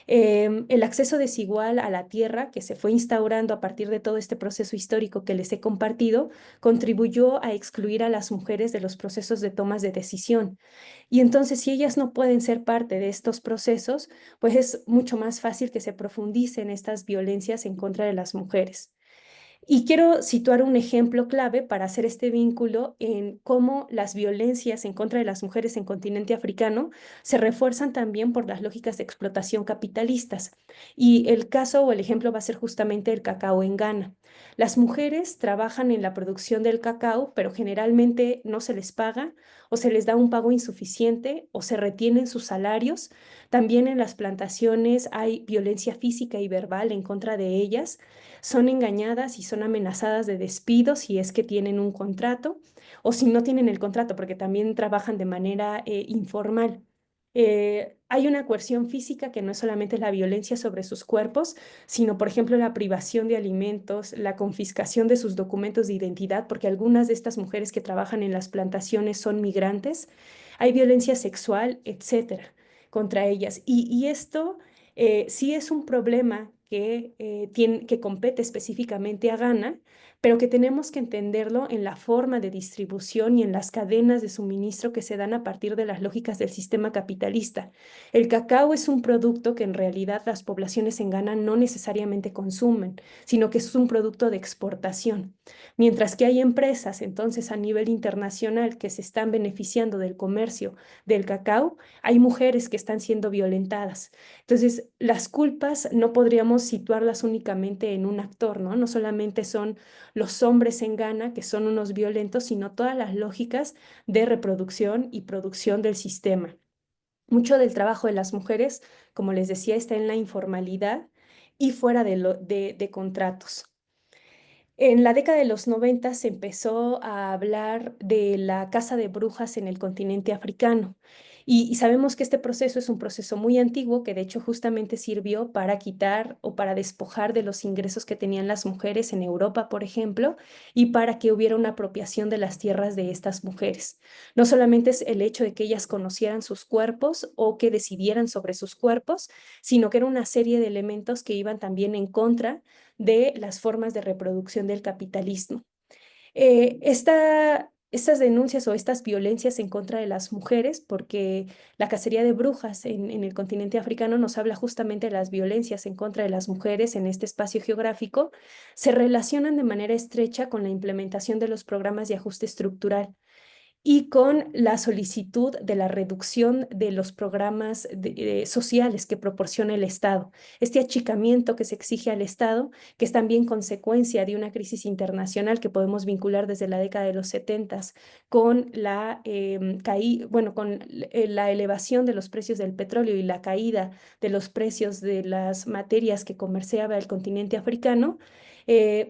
[SPEAKER 3] El acceso desigual a la tierra que se fue instaurando a partir de todo este proceso histórico que les he compartido, contribuyó a excluir a las mujeres de los procesos de tomas de decisión. Y entonces, si ellas no pueden ser parte de estos procesos, pues es mucho más fácil que se profundicen estas violencias en contra de las mujeres. Y quiero situar un ejemplo clave para hacer este vínculo en cómo las violencias en contra de las mujeres en continente africano se refuerzan también por las lógicas de explotación capitalistas. Y el caso o el ejemplo va a ser justamente el cacao en Ghana. Las mujeres trabajan en la producción del cacao, pero generalmente no se les paga o se les da un pago insuficiente o se retienen sus salarios. También en las plantaciones hay violencia física y verbal en contra de ellas, son engañadas y son amenazadas de despido si es que tienen un contrato o si no tienen el contrato, porque también trabajan de manera informal. Hay una coerción física que no es solamente la violencia sobre sus cuerpos, sino, por ejemplo, la privación de alimentos, la confiscación de sus documentos de identidad, porque algunas de estas mujeres que trabajan en las plantaciones son migrantes. Hay violencia sexual, etcétera, contra ellas. Y esto sí es un problema que compete específicamente a Ghana, pero que tenemos que entenderlo en la forma de distribución y en las cadenas de suministro que se dan a partir de las lógicas del sistema capitalista. El cacao es un producto que en realidad las poblaciones en Ghana no necesariamente consumen, sino que es un producto de exportación. Mientras que hay empresas entonces a nivel internacional que se están beneficiando del comercio del cacao, hay mujeres que están siendo violentadas. Entonces, las culpas no podríamos situarlas únicamente en un actor, ¿no? No solamente son los hombres en Ghana, que son unos violentos, sino todas las lógicas de reproducción y producción del sistema. Mucho del trabajo de las mujeres, como les decía, está en la informalidad y fuera de contratos. En la década de los 90 se empezó a hablar de la caza de brujas en el continente africano. Y sabemos que este proceso es un proceso muy antiguo que de hecho justamente sirvió para quitar o para despojar de los ingresos que tenían las mujeres en Europa, por ejemplo, y para que hubiera una apropiación de las tierras de estas mujeres. No solamente es el hecho de que ellas conocieran sus cuerpos o que decidieran sobre sus cuerpos, sino que era una serie de elementos que iban también en contra de las formas de reproducción del capitalismo. Estas denuncias o estas violencias en contra de las mujeres, porque la cacería de brujas en el continente africano nos habla justamente de las violencias en contra de las mujeres en este espacio geográfico, se relacionan de manera estrecha con la implementación de los programas de ajuste estructural y con la solicitud de la reducción de los programas sociales que proporciona el Estado. Este achicamiento que se exige al Estado, que es también consecuencia de una crisis internacional que podemos vincular desde la década de los 70 con la elevación de los precios del petróleo y la caída de los precios de las materias que comerciaba el continente africano.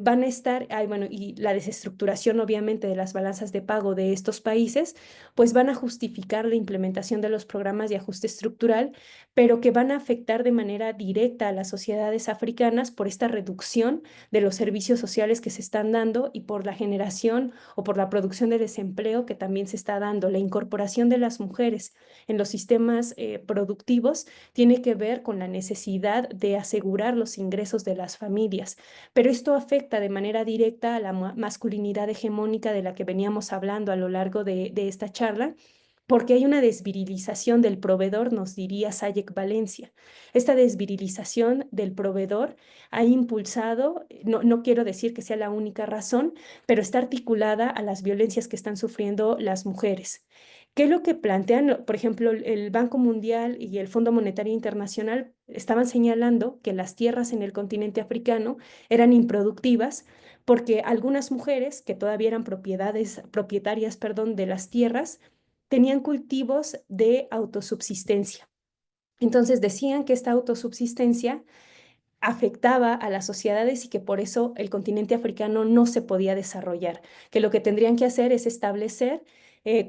[SPEAKER 3] Van a estar, y la desestructuración obviamente de las balanzas de pago de estos países, pues van a justificar la implementación de los programas de ajuste estructural, pero que van a afectar de manera directa a las sociedades africanas por esta reducción de los servicios sociales que se están dando y por la generación o por la producción de desempleo que también se está dando. La incorporación de las mujeres en los sistemas productivos tiene que ver con la necesidad de asegurar los ingresos de las familias, pero esto afecta de manera directa a la masculinidad hegemónica de la que veníamos hablando a lo largo de esta charla, porque hay una desvirilización del proveedor, nos diría Sayek Valencia. Esta desvirilización del proveedor ha impulsado, no quiero decir que sea la única razón, pero está articulada a las violencias que están sufriendo las mujeres. ¿Qué es lo que plantean? Por ejemplo, el Banco Mundial y el Fondo Monetario Internacional estaban señalando que las tierras en el continente africano eran improductivas porque algunas mujeres que todavía eran propietarias, perdón, de las tierras, tenían cultivos de autosubsistencia. Entonces decían que esta autosubsistencia afectaba a las sociedades y que por eso el continente africano no se podía desarrollar, que lo que tendrían que hacer es establecer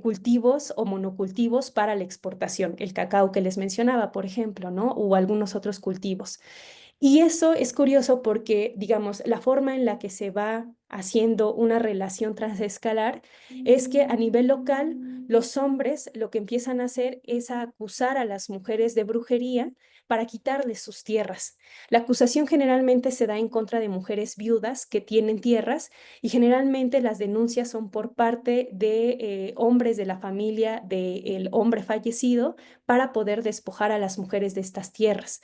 [SPEAKER 3] cultivos o monocultivos para la exportación, el cacao que les mencionaba, por ejemplo, ¿no? O algunos otros cultivos. Y eso es curioso porque, digamos, la forma en la que se va haciendo una relación transescalar es que a nivel local los hombres lo que empiezan a hacer es a acusar a las mujeres de brujería para quitarles sus tierras. La acusación generalmente se da en contra de mujeres viudas que tienen tierras y generalmente las denuncias son por parte de hombres de la familia del hombre fallecido para poder despojar a las mujeres de estas tierras.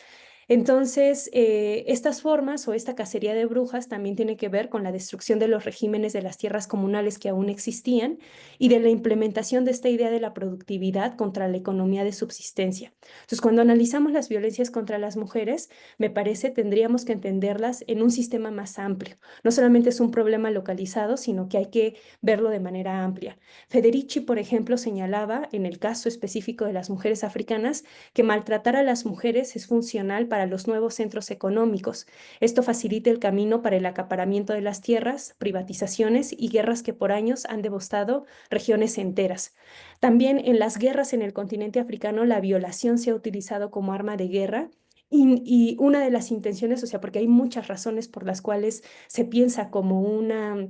[SPEAKER 3] Entonces, estas formas o esta cacería de brujas también tiene que ver con la destrucción de los regímenes de las tierras comunales que aún existían y de la implementación de esta idea de la productividad contra la economía de subsistencia. Entonces, cuando analizamos las violencias contra las mujeres, me parece tendríamos que entenderlas en un sistema más amplio. No solamente es un problema localizado, sino que hay que verlo de manera amplia. Federici, por ejemplo, señalaba en el caso específico de las mujeres africanas que maltratar a las mujeres es funcional para los nuevos centros económicos. Esto facilita el camino para el acaparamiento de las tierras, privatizaciones y guerras que por años han devastado regiones enteras. También en las guerras en el continente africano la violación se ha utilizado como arma de guerra y una de las intenciones, o sea, porque hay muchas razones por las cuales se piensa como una,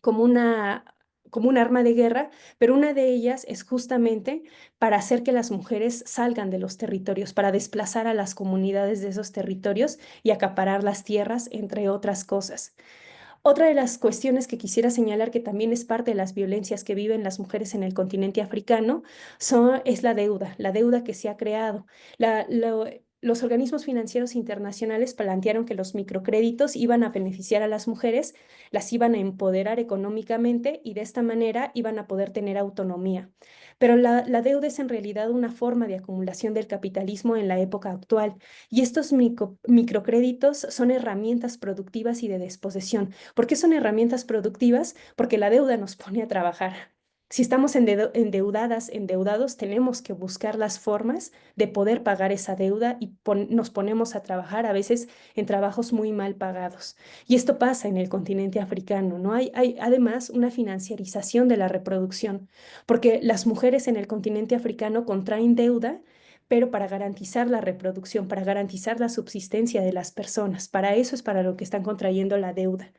[SPEAKER 3] como un arma de guerra, pero una de ellas es justamente para hacer que las mujeres salgan de los territorios, para desplazar a las comunidades de esos territorios y acaparar las tierras, entre otras cosas. Otra de las cuestiones que quisiera señalar que también es parte de las violencias que viven las mujeres en el continente africano es la deuda que se ha creado. Los organismos financieros internacionales plantearon que los microcréditos iban a beneficiar a las mujeres, las iban a empoderar económicamente y de esta manera iban a poder tener autonomía. Pero la deuda es en realidad una forma de acumulación del capitalismo en la época actual y estos microcréditos son herramientas productivas y de disposición. ¿Por qué son herramientas productivas? Porque la deuda nos pone a trabajar. Si estamos endeudados, tenemos que buscar las formas de poder pagar esa deuda y nos ponemos a trabajar a veces en trabajos muy mal pagados. Y esto pasa en el continente africano, ¿no? Hay además una financiarización de la reproducción, porque las mujeres en el continente africano contraen deuda pero para garantizar la reproducción, para garantizar la subsistencia de las personas. Para eso es para lo que están contrayendo la deuda.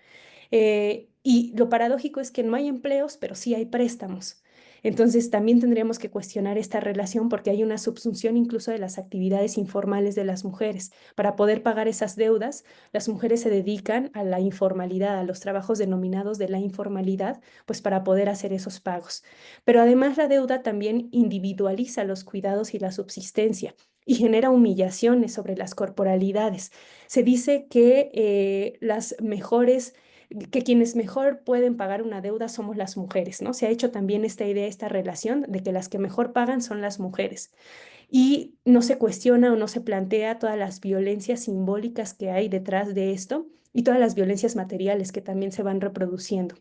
[SPEAKER 3] Y lo paradójico es que no hay empleos, pero sí hay préstamos. Entonces también tendríamos que cuestionar esta relación porque hay una subsunción incluso de las actividades informales de las mujeres. Para poder pagar esas deudas, las mujeres se dedican a la informalidad, a los trabajos denominados de la informalidad, pues para poder hacer esos pagos. Pero además la deuda también individualiza los cuidados y la subsistencia y genera humillaciones sobre las corporalidades. Se dice que que quienes mejor pueden pagar una deuda somos las mujeres, ¿no? Se ha hecho también esta idea, esta relación de que las que mejor pagan son las mujeres. Y no se cuestiona o no se plantea todas las violencias simbólicas que hay detrás de esto y todas las violencias materiales que también se van reproduciendo.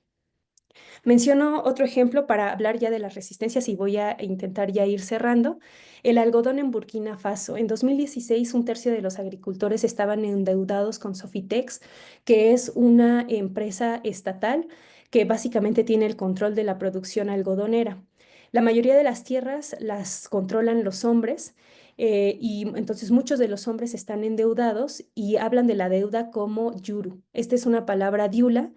[SPEAKER 3] Menciono otro ejemplo para hablar ya de las resistencias y voy a intentar ya ir cerrando. El algodón en Burkina Faso. En 2016, un tercio de los agricultores estaban endeudados con Sofitex, que es una empresa estatal que básicamente tiene el control de la producción algodonera. La mayoría de las tierras las controlan los hombres. Y entonces muchos de los hombres están endeudados y hablan de la deuda como yuru. Esta es una palabra diula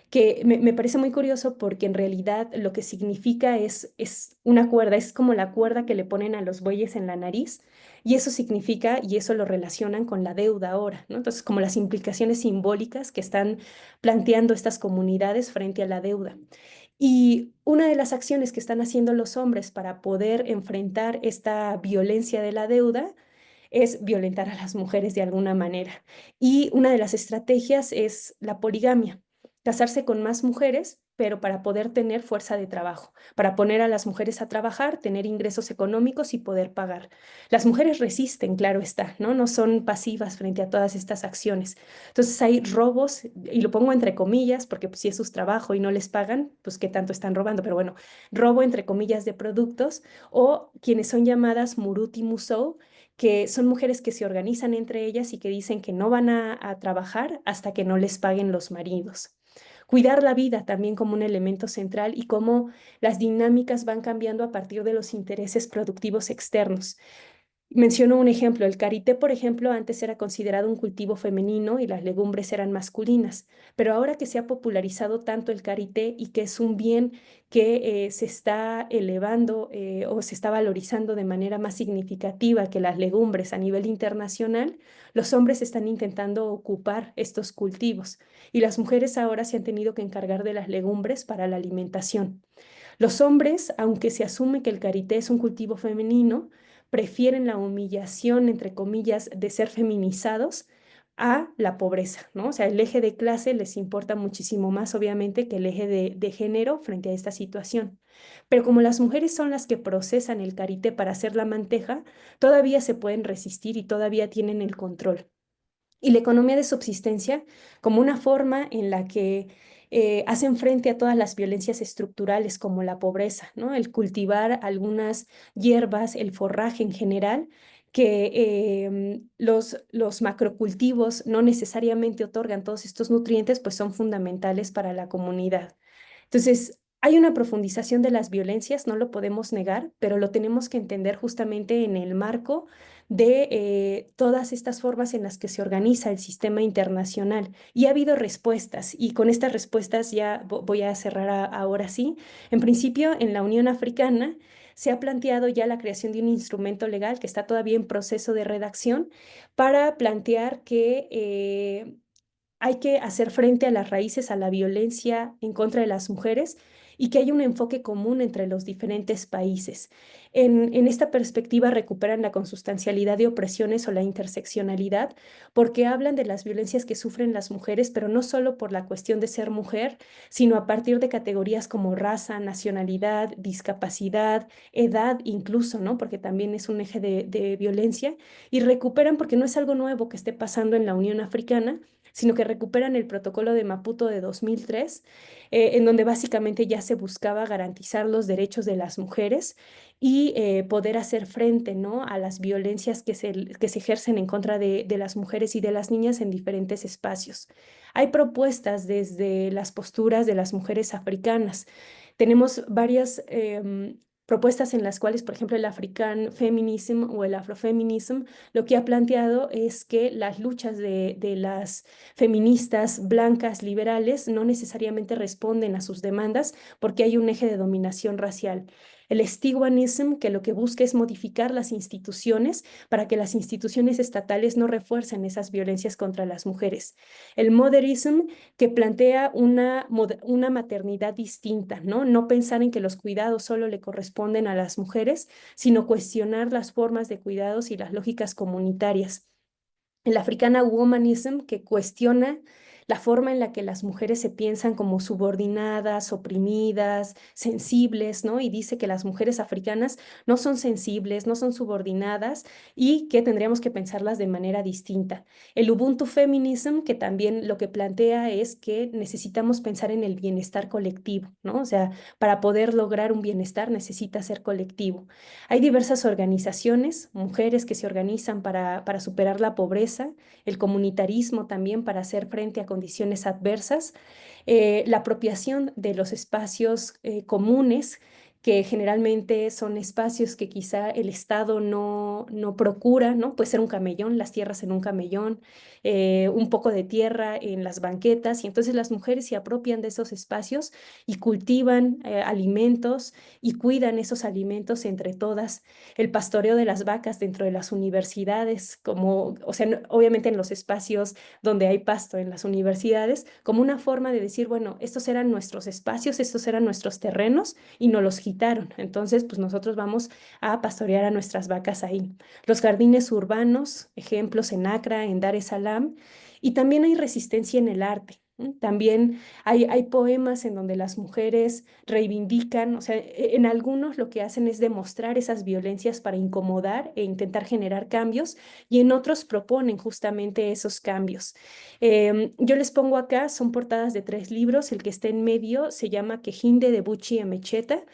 [SPEAKER 3] que me parece muy curioso porque en realidad lo que significa es una cuerda, es como la cuerda que le ponen a los bueyes en la nariz y eso significa y eso lo relacionan con la deuda ahora, ¿no? Entonces, como las implicaciones simbólicas que están planteando estas comunidades frente a la deuda. Y una de las acciones que están haciendo los hombres para poder enfrentar esta violencia de la deuda es violentar a las mujeres de alguna manera. Y una de las estrategias es la poligamia, casarse con más mujeres pero para poder tener fuerza de trabajo, para poner a las mujeres a trabajar, tener ingresos económicos y poder pagar. Las mujeres resisten, claro está, ¿no? No son pasivas frente a todas estas acciones. Entonces hay robos, y lo pongo entre comillas, porque pues, si es su trabajo y no les pagan, pues qué tanto están robando, pero bueno, robo entre comillas de productos, o quienes son llamadas Muruti Musou, que son mujeres que se organizan entre ellas y que dicen que no van a trabajar hasta que no les paguen los maridos. Cuidar la vida también como un elemento central y cómo las dinámicas van cambiando a partir de los intereses productivos externos. Menciono un ejemplo, el karité, por ejemplo, antes era considerado un cultivo femenino y las legumbres eran masculinas, pero ahora que se ha popularizado tanto el karité y que es un bien que se está elevando o se está valorizando de manera más significativa que las legumbres a nivel internacional, los hombres están intentando ocupar estos cultivos y las mujeres ahora se han tenido que encargar de las legumbres para la alimentación. Los hombres, aunque se asume que el karité es un cultivo femenino, prefieren la humillación, entre comillas, de ser feminizados a la pobreza, ¿no? O sea, el eje de clase les importa muchísimo más, obviamente, que el eje de género frente a esta situación. Pero como las mujeres son las que procesan el karité para hacer la manteja, todavía se pueden resistir y todavía tienen el control. Y la economía de subsistencia como una forma en la que hacen frente a todas las violencias estructurales como la pobreza, ¿no? El cultivar algunas hierbas, el forraje en general, que los macrocultivos no necesariamente otorgan todos estos nutrientes, pues son fundamentales para la comunidad. Entonces, hay una profundización de las violencias, no lo podemos negar, pero lo tenemos que entender justamente en el marco de todas estas formas en las que se organiza el sistema internacional. Y ha habido respuestas, y con estas respuestas ya voy a cerrar ahora sí. En principio, en la Unión Africana se ha planteado ya la creación de un instrumento legal que está todavía en proceso de redacción para plantear que hay que hacer frente a las raíces, a la violencia en contra de las mujeres y que hay un enfoque común entre los diferentes países. En esta perspectiva recuperan la consustancialidad de opresiones o la interseccionalidad porque hablan de las violencias que sufren las mujeres, pero no solo por la cuestión de ser mujer, sino a partir de categorías como raza, nacionalidad, discapacidad, edad incluso, ¿no? Porque también es un eje de violencia y recuperan porque no es algo nuevo que esté pasando en la Unión Africana, sino que recuperan el protocolo de Maputo de 2003, en donde básicamente ya se buscaba garantizar los derechos de las mujeres y poder hacer frente, ¿no? a las violencias que se ejercen en contra de las mujeres y de las niñas en diferentes espacios. Hay propuestas desde las posturas de las mujeres africanas. Tenemos varias propuestas en las cuales, por ejemplo, el African Feminism o el Afrofeminism lo que ha planteado es que las luchas de las feministas blancas liberales no necesariamente responden a sus demandas porque hay un eje de dominación racial. El Stiguanism, que lo que busca es modificar las instituciones para que las instituciones estatales no refuercen esas violencias contra las mujeres. El Motherism, que plantea una maternidad distinta, ¿no? No pensar en que los cuidados solo le corresponden a las mujeres, sino cuestionar las formas de cuidados y las lógicas comunitarias. El Africana Womanism, que cuestiona la forma en la que las mujeres se piensan como subordinadas, oprimidas, sensibles, ¿no? Y dice que las mujeres africanas no son sensibles, no son subordinadas y que tendríamos que pensarlas de manera distinta. El Ubuntu Feminism, que también lo que plantea es que necesitamos pensar en el bienestar colectivo, ¿no? O sea, para poder lograr un bienestar necesita ser colectivo. Hay diversas organizaciones, mujeres que se organizan para superar la pobreza, el comunitarismo también para hacer frente a condiciones adversas, la apropiación de los espacios comunes que generalmente son espacios que quizá el Estado no procura, ¿no? Puede ser un camellón, las tierras en un camellón, un poco de tierra en las banquetas, y entonces las mujeres se apropian de esos espacios y cultivan alimentos y cuidan esos alimentos entre todas. El pastoreo de las vacas dentro de las universidades, como, o sea, obviamente en los espacios donde hay pasto en las universidades, como una forma de decir, bueno, estos eran nuestros espacios, estos eran nuestros terrenos y nos los quitaron. Entonces, pues nosotros vamos a pastorear a nuestras vacas ahí. Los jardines urbanos, ejemplos en Accra, en Dar es Salaam, y también hay resistencia en el arte. También hay poemas en donde las mujeres reivindican, o sea, en algunos lo que hacen es demostrar esas violencias para incomodar e intentar generar cambios, y en otros proponen justamente esos cambios. Yo les pongo acá, son portadas de 3 libros. El que está en medio se llama Quejinde de Bucci Emecheta,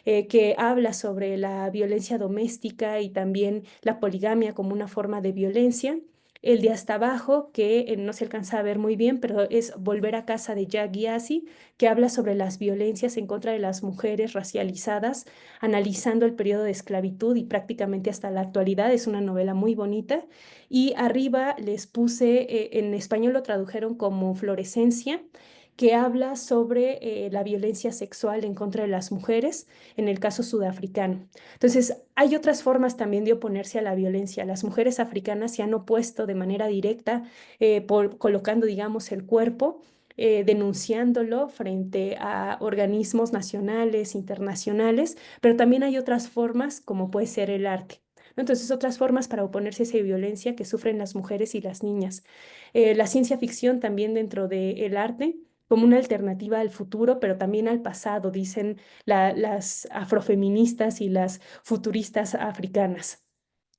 [SPEAKER 3] que habla sobre la violencia doméstica y también la poligamia como una forma de violencia. El de hasta abajo, que no se alcanza a ver muy bien, pero es Volver a casa de Jack Gyasi, que habla sobre las violencias en contra de las mujeres racializadas, analizando el periodo de esclavitud y prácticamente hasta la actualidad. Es una novela muy bonita. Y arriba les puse, en español lo tradujeron como Florescencia, que habla sobre la violencia sexual en contra de las mujeres, en el caso sudafricano. Entonces, hay otras formas también de oponerse a la violencia. Las mujeres africanas se han opuesto de manera directa, colocando, digamos, el cuerpo, denunciándolo frente a organismos nacionales, internacionales, pero también hay otras formas, como puede ser el arte. Entonces, otras formas para oponerse a esa violencia que sufren las mujeres y las niñas. La ciencia ficción también dentro del arte como una alternativa al futuro, pero también al pasado, dicen las afrofeministas y las futuristas africanas.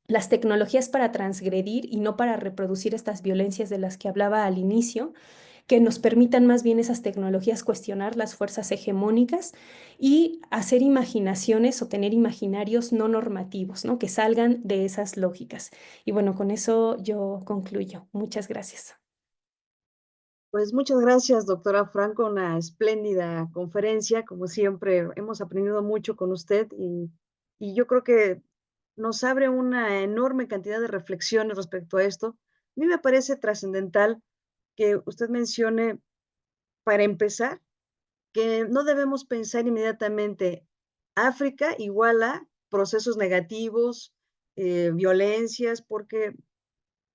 [SPEAKER 3] Las tecnologías para transgredir y no para reproducir estas violencias de las que hablaba al inicio, que nos permitan más bien esas tecnologías cuestionar las fuerzas hegemónicas y hacer imaginaciones o tener imaginarios no normativos, ¿no? Que salgan de esas lógicas. Y bueno, con eso yo concluyo. Muchas gracias.
[SPEAKER 2] Pues muchas gracias, doctora Franco, una espléndida conferencia. Como siempre, hemos aprendido mucho con usted y yo creo que nos abre una enorme cantidad de reflexiones respecto a esto. A mí me parece trascendental que usted mencione, para empezar, que no debemos pensar inmediatamente África igual a procesos negativos, violencias, porque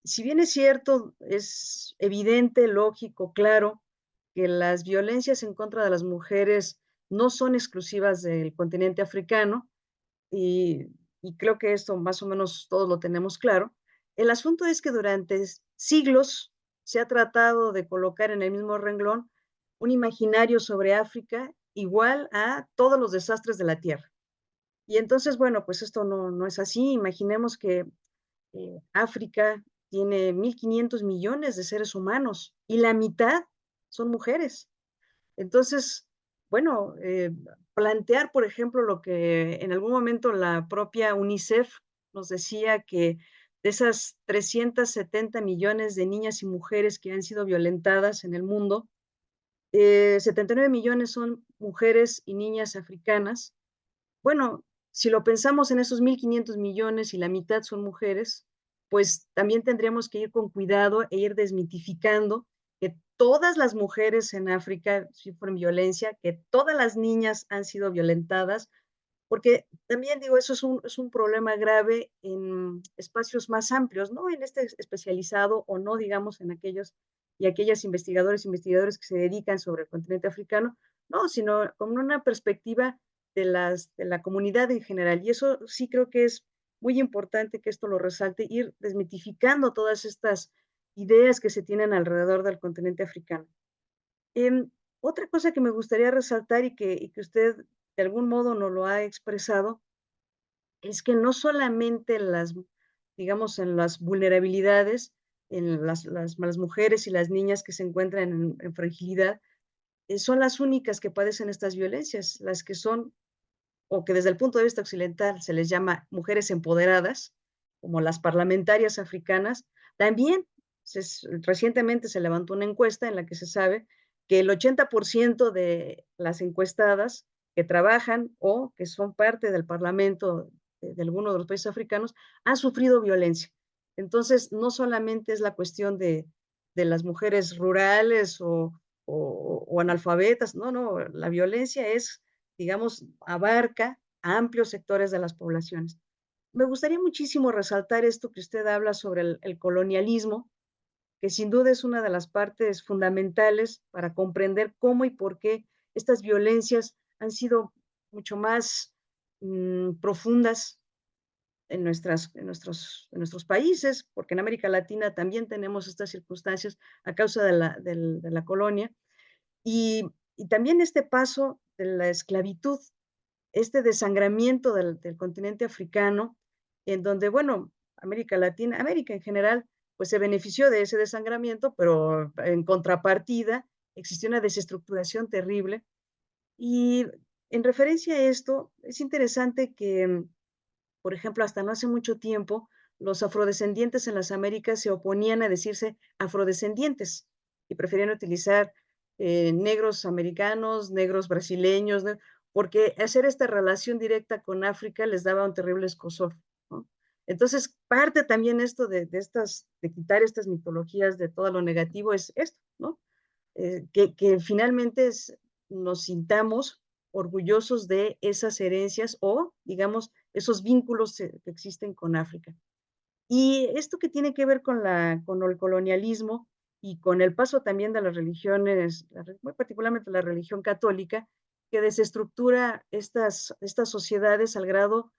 [SPEAKER 2] si bien es cierto, es evidente, lógico, claro, que las violencias en contra de las mujeres no son exclusivas del continente africano, y, y creo que esto más o menos todos lo tenemos claro. El asunto es que durante siglos se ha tratado de colocar en el mismo renglón un imaginario sobre África igual a todos los desastres de la Tierra. Y entonces, bueno, pues esto no es así. Imaginemos que África tiene 1.500 millones de seres humanos y la mitad son mujeres. Entonces, bueno, plantear, por ejemplo, lo que en algún momento la propia UNICEF nos decía, que de esas 370 millones de niñas y mujeres que han sido violentadas en el mundo, 79 millones son mujeres y niñas africanas. Bueno, si lo pensamos en esos 1.500 millones y la mitad son mujeres, pues también tendríamos que ir con cuidado e ir desmitificando que todas las mujeres en África sufren violencia, que todas las niñas han sido violentadas, porque también digo, eso es un problema grave en espacios más amplios, no en este especializado o no, digamos, en aquellos y aquellas investigadores que se dedican sobre el continente africano, no, sino con una perspectiva de la comunidad en general. Y eso sí creo que es muy importante que esto lo resalte, ir desmitificando todas estas ideas que se tienen alrededor del continente africano. Em, Otra cosa que me gustaría resaltar y que usted de algún modo nos lo ha expresado, es que no solamente las, digamos, en las vulnerabilidades, en las mujeres y las niñas que se encuentran en fragilidad, son las únicas que padecen estas violencias, las que son, o que desde el punto de vista occidental se les llama mujeres empoderadas, como las parlamentarias africanas. También recientemente se levantó una encuesta en la que se sabe que el 80% de las encuestadas que trabajan o que son parte del parlamento de alguno de los países africanos han sufrido violencia. Entonces, no solamente es la cuestión de las mujeres rurales o analfabetas, no, la violencia es, digamos, abarca a amplios sectores de las poblaciones. Me gustaría muchísimo resaltar esto que usted habla sobre el colonialismo, que sin duda es una de las partes fundamentales para comprender cómo y por qué estas violencias han sido mucho más profundas en nuestros países, porque en América Latina también tenemos estas circunstancias a causa de la colonia, y también este paso de la esclavitud, este desangramiento del continente africano, en donde, bueno, América Latina, América en general, pues se benefició de ese desangramiento, pero en contrapartida existió una desestructuración terrible. Y en referencia a esto, es interesante que, por ejemplo, hasta no hace mucho tiempo, los afrodescendientes en las Américas se oponían a decirse afrodescendientes y preferían utilizar negros americanos, negros brasileños, ¿no? Porque hacer esta relación directa con África les daba un terrible escozor, ¿no? Entonces, parte también esto de quitar estas mitologías de todo lo negativo es esto, ¿no? Que finalmente nos sintamos orgullosos de esas herencias o, digamos, esos vínculos que existen con África. Y esto que tiene que ver con el colonialismo y con el paso también de las religiones, muy particularmente la religión católica, que desestructura estas sociedades al grado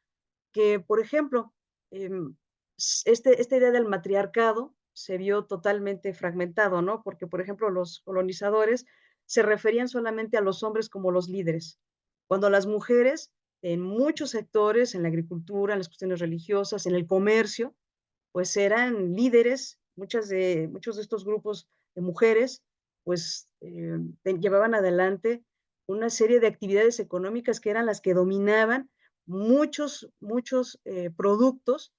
[SPEAKER 2] que, por ejemplo, em, esta idea del matriarcado se vio totalmente fragmentado, ¿no? Porque, por ejemplo, los colonizadores se referían solamente a los hombres como los líderes, cuando las mujeres en muchos sectores, en la agricultura, en las cuestiones religiosas, en el comercio, pues eran líderes, muchos de estos grupos de mujeres, pues llevaban adelante una serie de actividades económicas que eran las que dominaban muchos productos,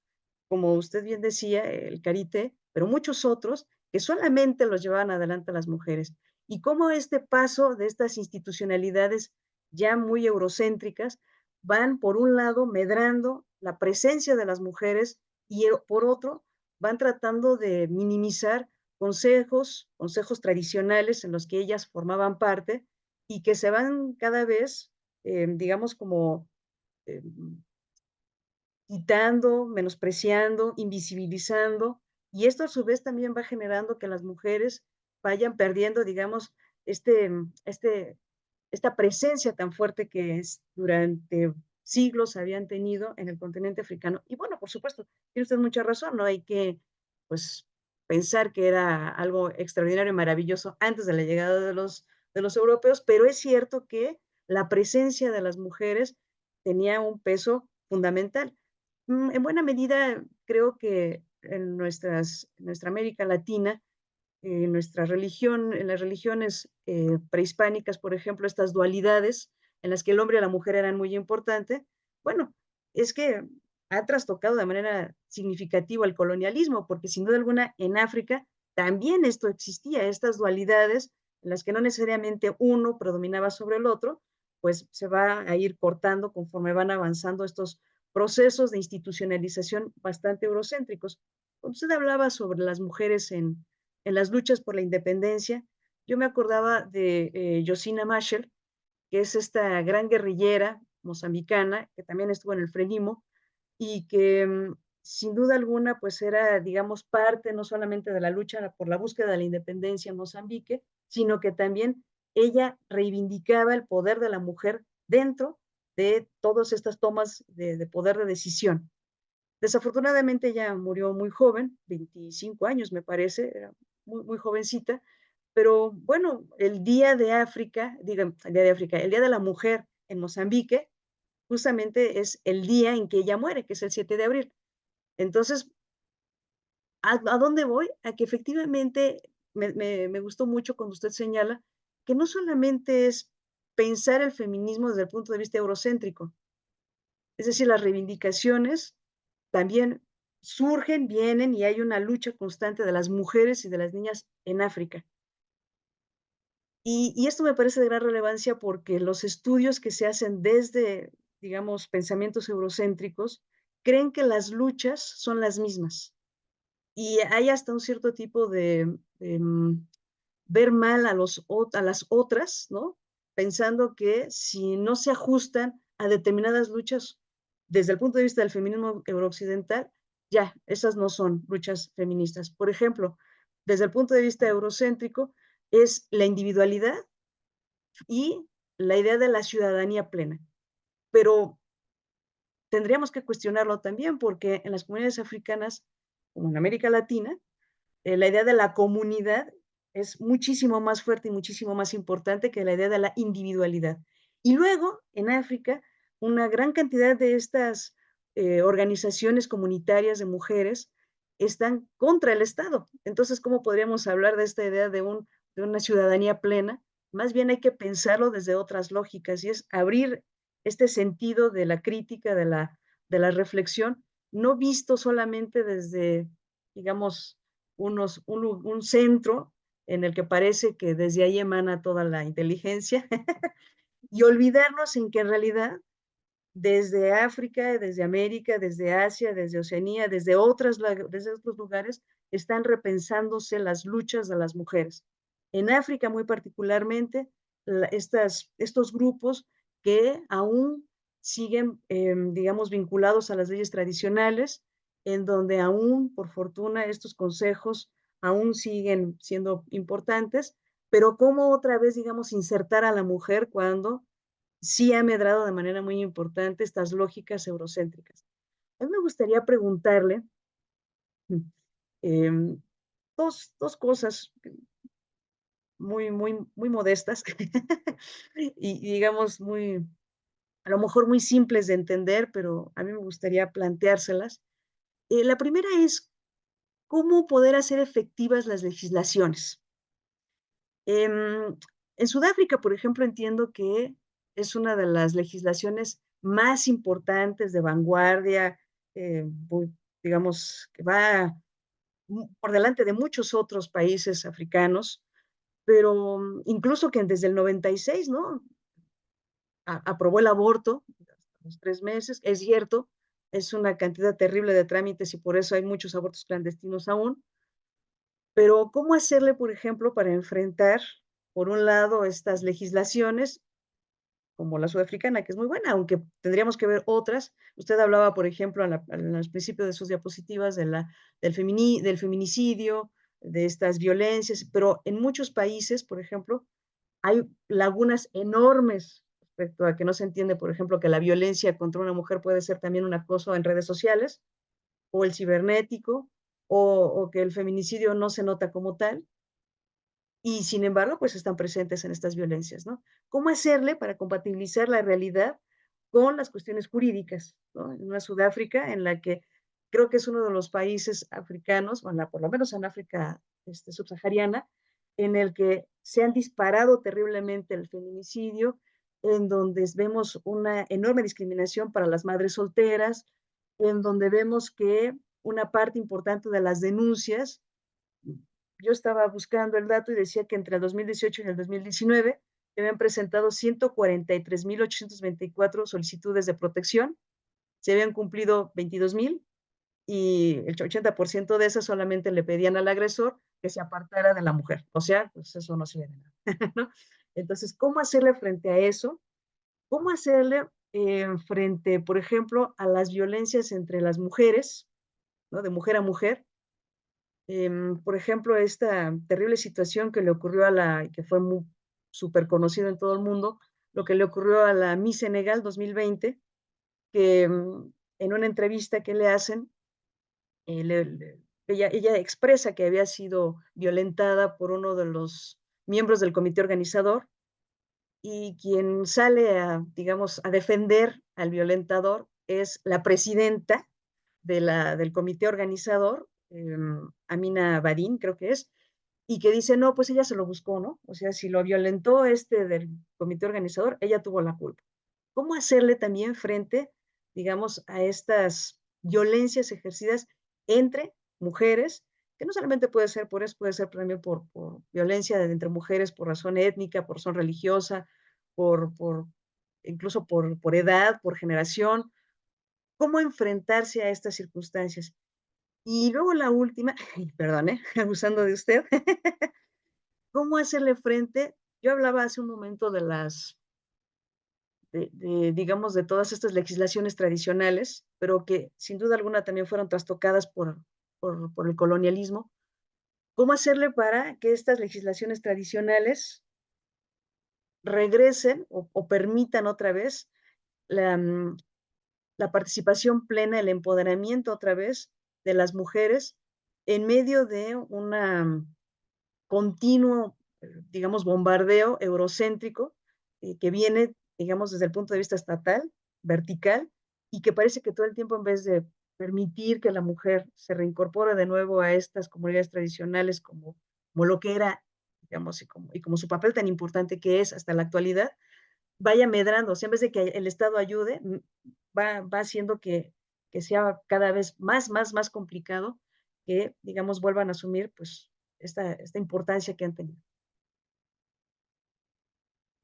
[SPEAKER 2] como usted bien decía, el karité, pero muchos otros que solamente los llevaban adelante las mujeres. Y cómo este paso de estas institucionalidades ya muy eurocéntricas van, por un lado, medrando la presencia de las mujeres y por otro, van tratando de minimizar consejos tradicionales en los que ellas formaban parte y que se van cada vez, digamos, como eh, quitando, menospreciando, invisibilizando, y esto a su vez también va generando que las mujeres vayan perdiendo, digamos, este, este, esta presencia tan fuerte que es durante siglos habían tenido en el continente africano. Y bueno, por supuesto, tiene usted mucha razón, no hay que, pues, pensar que era algo extraordinario y maravilloso antes de la llegada de los europeos, pero es cierto que la presencia de las mujeres tenía un peso fundamental. En buena medida, creo que en nuestra América Latina, en las religiones prehispánicas, por ejemplo, estas dualidades en las que el hombre y la mujer eran muy importantes, bueno, es que ha trastocado de manera significativa el colonialismo, porque sin duda alguna en África también esto existía, estas dualidades en las que no necesariamente uno predominaba sobre el otro, pues se va a ir cortando conforme van avanzando estos procesos de institucionalización bastante eurocéntricos. Cuando usted hablaba sobre las mujeres en las luchas por la independencia, yo me acordaba de Josina Machel, que es esta gran guerrillera mozambicana, que también estuvo en el Frelimo, y que sin duda alguna pues era, digamos, parte no solamente de la lucha por la búsqueda de la independencia en Mozambique, sino que también ella reivindicaba el poder de la mujer dentro de todas estas tomas de poder de decisión. Desafortunadamente ella murió muy joven, 25 años me parece, era muy jovencita, pero bueno, el Día de África, digan, el Día de África, el Día de la Mujer en Mozambique, justamente es el día en que ella muere, que es el 7 de abril. Entonces, ¿a dónde voy? A que efectivamente me gustó mucho cuando usted señala que no solamente es pensar el feminismo desde el punto de vista eurocéntrico, es decir, las reivindicaciones también surgen, vienen y hay una lucha constante de las mujeres y de las niñas en África. Y esto me parece de gran relevancia porque los estudios que se hacen desde, digamos, pensamientos eurocéntricos, creen que las luchas son las mismas. Y hay hasta un cierto tipo de ver mal a las otras, ¿no? Pensando que si no se ajustan a determinadas luchas desde el punto de vista del feminismo eurooccidental, ya, esas no son luchas feministas. Por ejemplo, desde el punto de vista eurocéntrico, es la individualidad y la idea de la ciudadanía plena. Pero tendríamos que cuestionarlo también, porque en las comunidades africanas, como en América Latina, la idea de la comunidad es muchísimo más fuerte y muchísimo más importante que la idea de la individualidad. Y luego, en África, una gran cantidad de estas organizaciones comunitarias de mujeres están contra el Estado. Entonces, ¿cómo podríamos hablar de esta idea de una ciudadanía plena? Más bien hay que pensarlo desde otras lógicas y es abrir este sentido de la crítica, de la reflexión, no visto solamente desde, digamos, un centro en el que parece que desde ahí emana toda la inteligencia y olvidarnos en que en realidad desde África, desde América, desde Asia, desde Oceanía, desde otros lugares, están repensándose las luchas de las mujeres. En África muy particularmente, estos grupos que aún siguen, digamos, vinculados a las leyes tradicionales, en donde aún, por fortuna, estos consejos aún siguen siendo importantes, pero cómo otra vez, digamos, insertar a la mujer cuando sí ha medrado de manera muy importante estas lógicas eurocéntricas. A mí me gustaría preguntarle eh, dos cosas muy modestas y, digamos, a lo mejor muy simples de entender, pero a mí me gustaría planteárselas. La primera es cómo poder hacer efectivas las legislaciones. En Sudáfrica, por ejemplo, entiendo que es una de las legislaciones más importantes de vanguardia, digamos, que va por delante de muchos otros países africanos, pero incluso que desde el 96, ¿no? Aprobó el aborto a los 3 meses, es cierto, es una cantidad terrible de trámites y por eso hay muchos abortos clandestinos aún, pero ¿cómo hacerle, por ejemplo, para enfrentar, por un lado, estas legislaciones como la sudafricana, que es muy buena, aunque tendríamos que ver otras? Usted hablaba, por ejemplo, al principio de sus diapositivas del feminicidio, de estas violencias, pero en muchos países, por ejemplo, hay lagunas enormes respecto a que no se entiende, por ejemplo, que la violencia contra una mujer puede ser también un acoso en redes sociales, o el cibernético, o que el feminicidio no se nota como tal, y sin embargo, pues están presentes en estas violencias, ¿no? ¿Cómo hacerle para compatibilizar la realidad con las cuestiones jurídicas, ¿no? En una Sudáfrica en la que creo que es uno de los países africanos, bueno, por lo menos en África subsahariana, en el que se han disparado terriblemente el feminicidio, en donde vemos una enorme discriminación para las madres solteras, en donde vemos que una parte importante de las denuncias, yo estaba buscando el dato y decía que entre el 2018 y el 2019 se habían presentado 143,824 solicitudes de protección, se habían cumplido 22,000 y el 80% de esas solamente le pedían al agresor que se apartara de la mujer. O sea, pues eso no sirve de nada, ¿no? Entonces, ¿cómo hacerle frente a eso? ¿Cómo hacerle frente, por ejemplo, a las violencias entre las mujeres, ¿no? De mujer a mujer, por ejemplo, esta terrible situación que le ocurrió que fue súper conocido en todo el mundo, lo que le ocurrió a la Miss Senegal 2020, que en una entrevista que le hacen, ella expresa que había sido violentada por uno de los miembros del comité organizador y quien sale digamos, a defender al violentador es la presidenta del comité organizador, Amina Badin, creo que es, y que dice, no, pues ella se lo buscó, ¿no? O sea, si lo violentó del comité organizador, ella tuvo la culpa. ¿Cómo hacerle también frente, digamos, a estas violencias ejercidas entre mujeres, que no solamente puede ser por eso, puede ser también por violencia entre mujeres, por razón étnica, por razón religiosa, por incluso por edad, por generación? ¿Cómo enfrentarse a estas circunstancias? Y luego la última, perdón, abusando de usted, ¿cómo hacerle frente? Yo hablaba hace un momento digamos, de todas estas legislaciones tradicionales, pero que sin duda alguna también fueron trastocadas por el colonialismo. ¿Cómo hacerle para que estas legislaciones tradicionales regresen o permitan otra vez la, la participación plena, el empoderamiento otra vez de las mujeres en medio de una continuo, digamos, bombardeo eurocéntrico que viene, digamos, desde el punto de vista estatal, vertical, y que parece que todo el tiempo en vez de permitir que la mujer se reincorpore de nuevo a estas comunidades tradicionales como lo que era, digamos, y como su papel tan importante que es hasta la actualidad, vaya medrando, o sea, en vez de que el Estado ayude, va haciendo que sea cada vez más complicado que, digamos, vuelvan a asumir pues esta importancia que han tenido.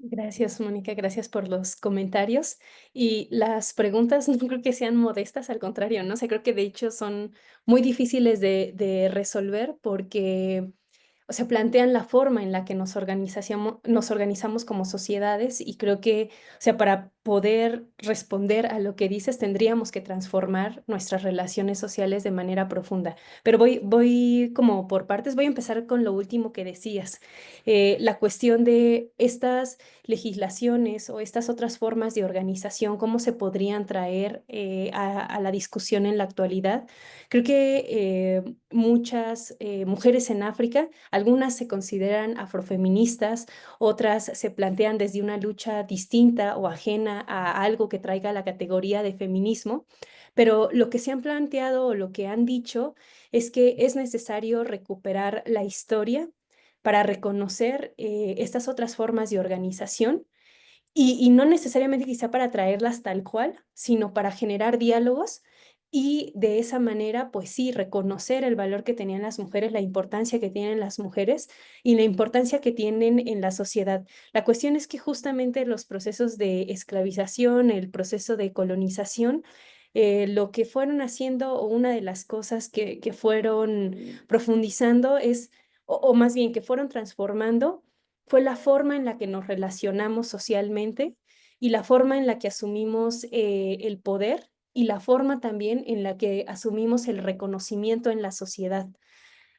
[SPEAKER 3] Gracias, Mónica, gracias por los comentarios. Y las preguntas no creo que sean modestas, al contrario, ¿no? O sea, creo que de hecho son muy difíciles de resolver porque, o sea, plantean la forma en la que nos organizamos como sociedades y creo que, o sea, para poder responder a lo que dices, tendríamos que transformar nuestras relaciones sociales de manera profunda. Pero voy como por partes, voy a empezar con lo último que decías, la cuestión de estas legislaciones o estas otras formas de organización, cómo se podrían traer a la discusión en la actualidad. Creo que muchas mujeres en África, algunas se consideran afrofeministas, otras se plantean desde una lucha distinta o ajena a algo que traiga la categoría de feminismo, pero lo que se han planteado o lo que han dicho es que es necesario recuperar la historia para reconocer estas otras formas de organización y no necesariamente quizá para traerlas tal cual, sino para generar diálogos y de esa manera, pues sí, reconocer el valor que tenían las mujeres, la importancia que tienen las mujeres y la importancia que tienen en la sociedad. La cuestión es que justamente los procesos de esclavización, el proceso de colonización, lo que fueron haciendo o una de las cosas que fueron profundizando es, o más bien que fueron transformando, fue la forma en la que nos relacionamos socialmente y la forma en la que asumimos el poder y la forma también en la que asumimos el reconocimiento en la sociedad.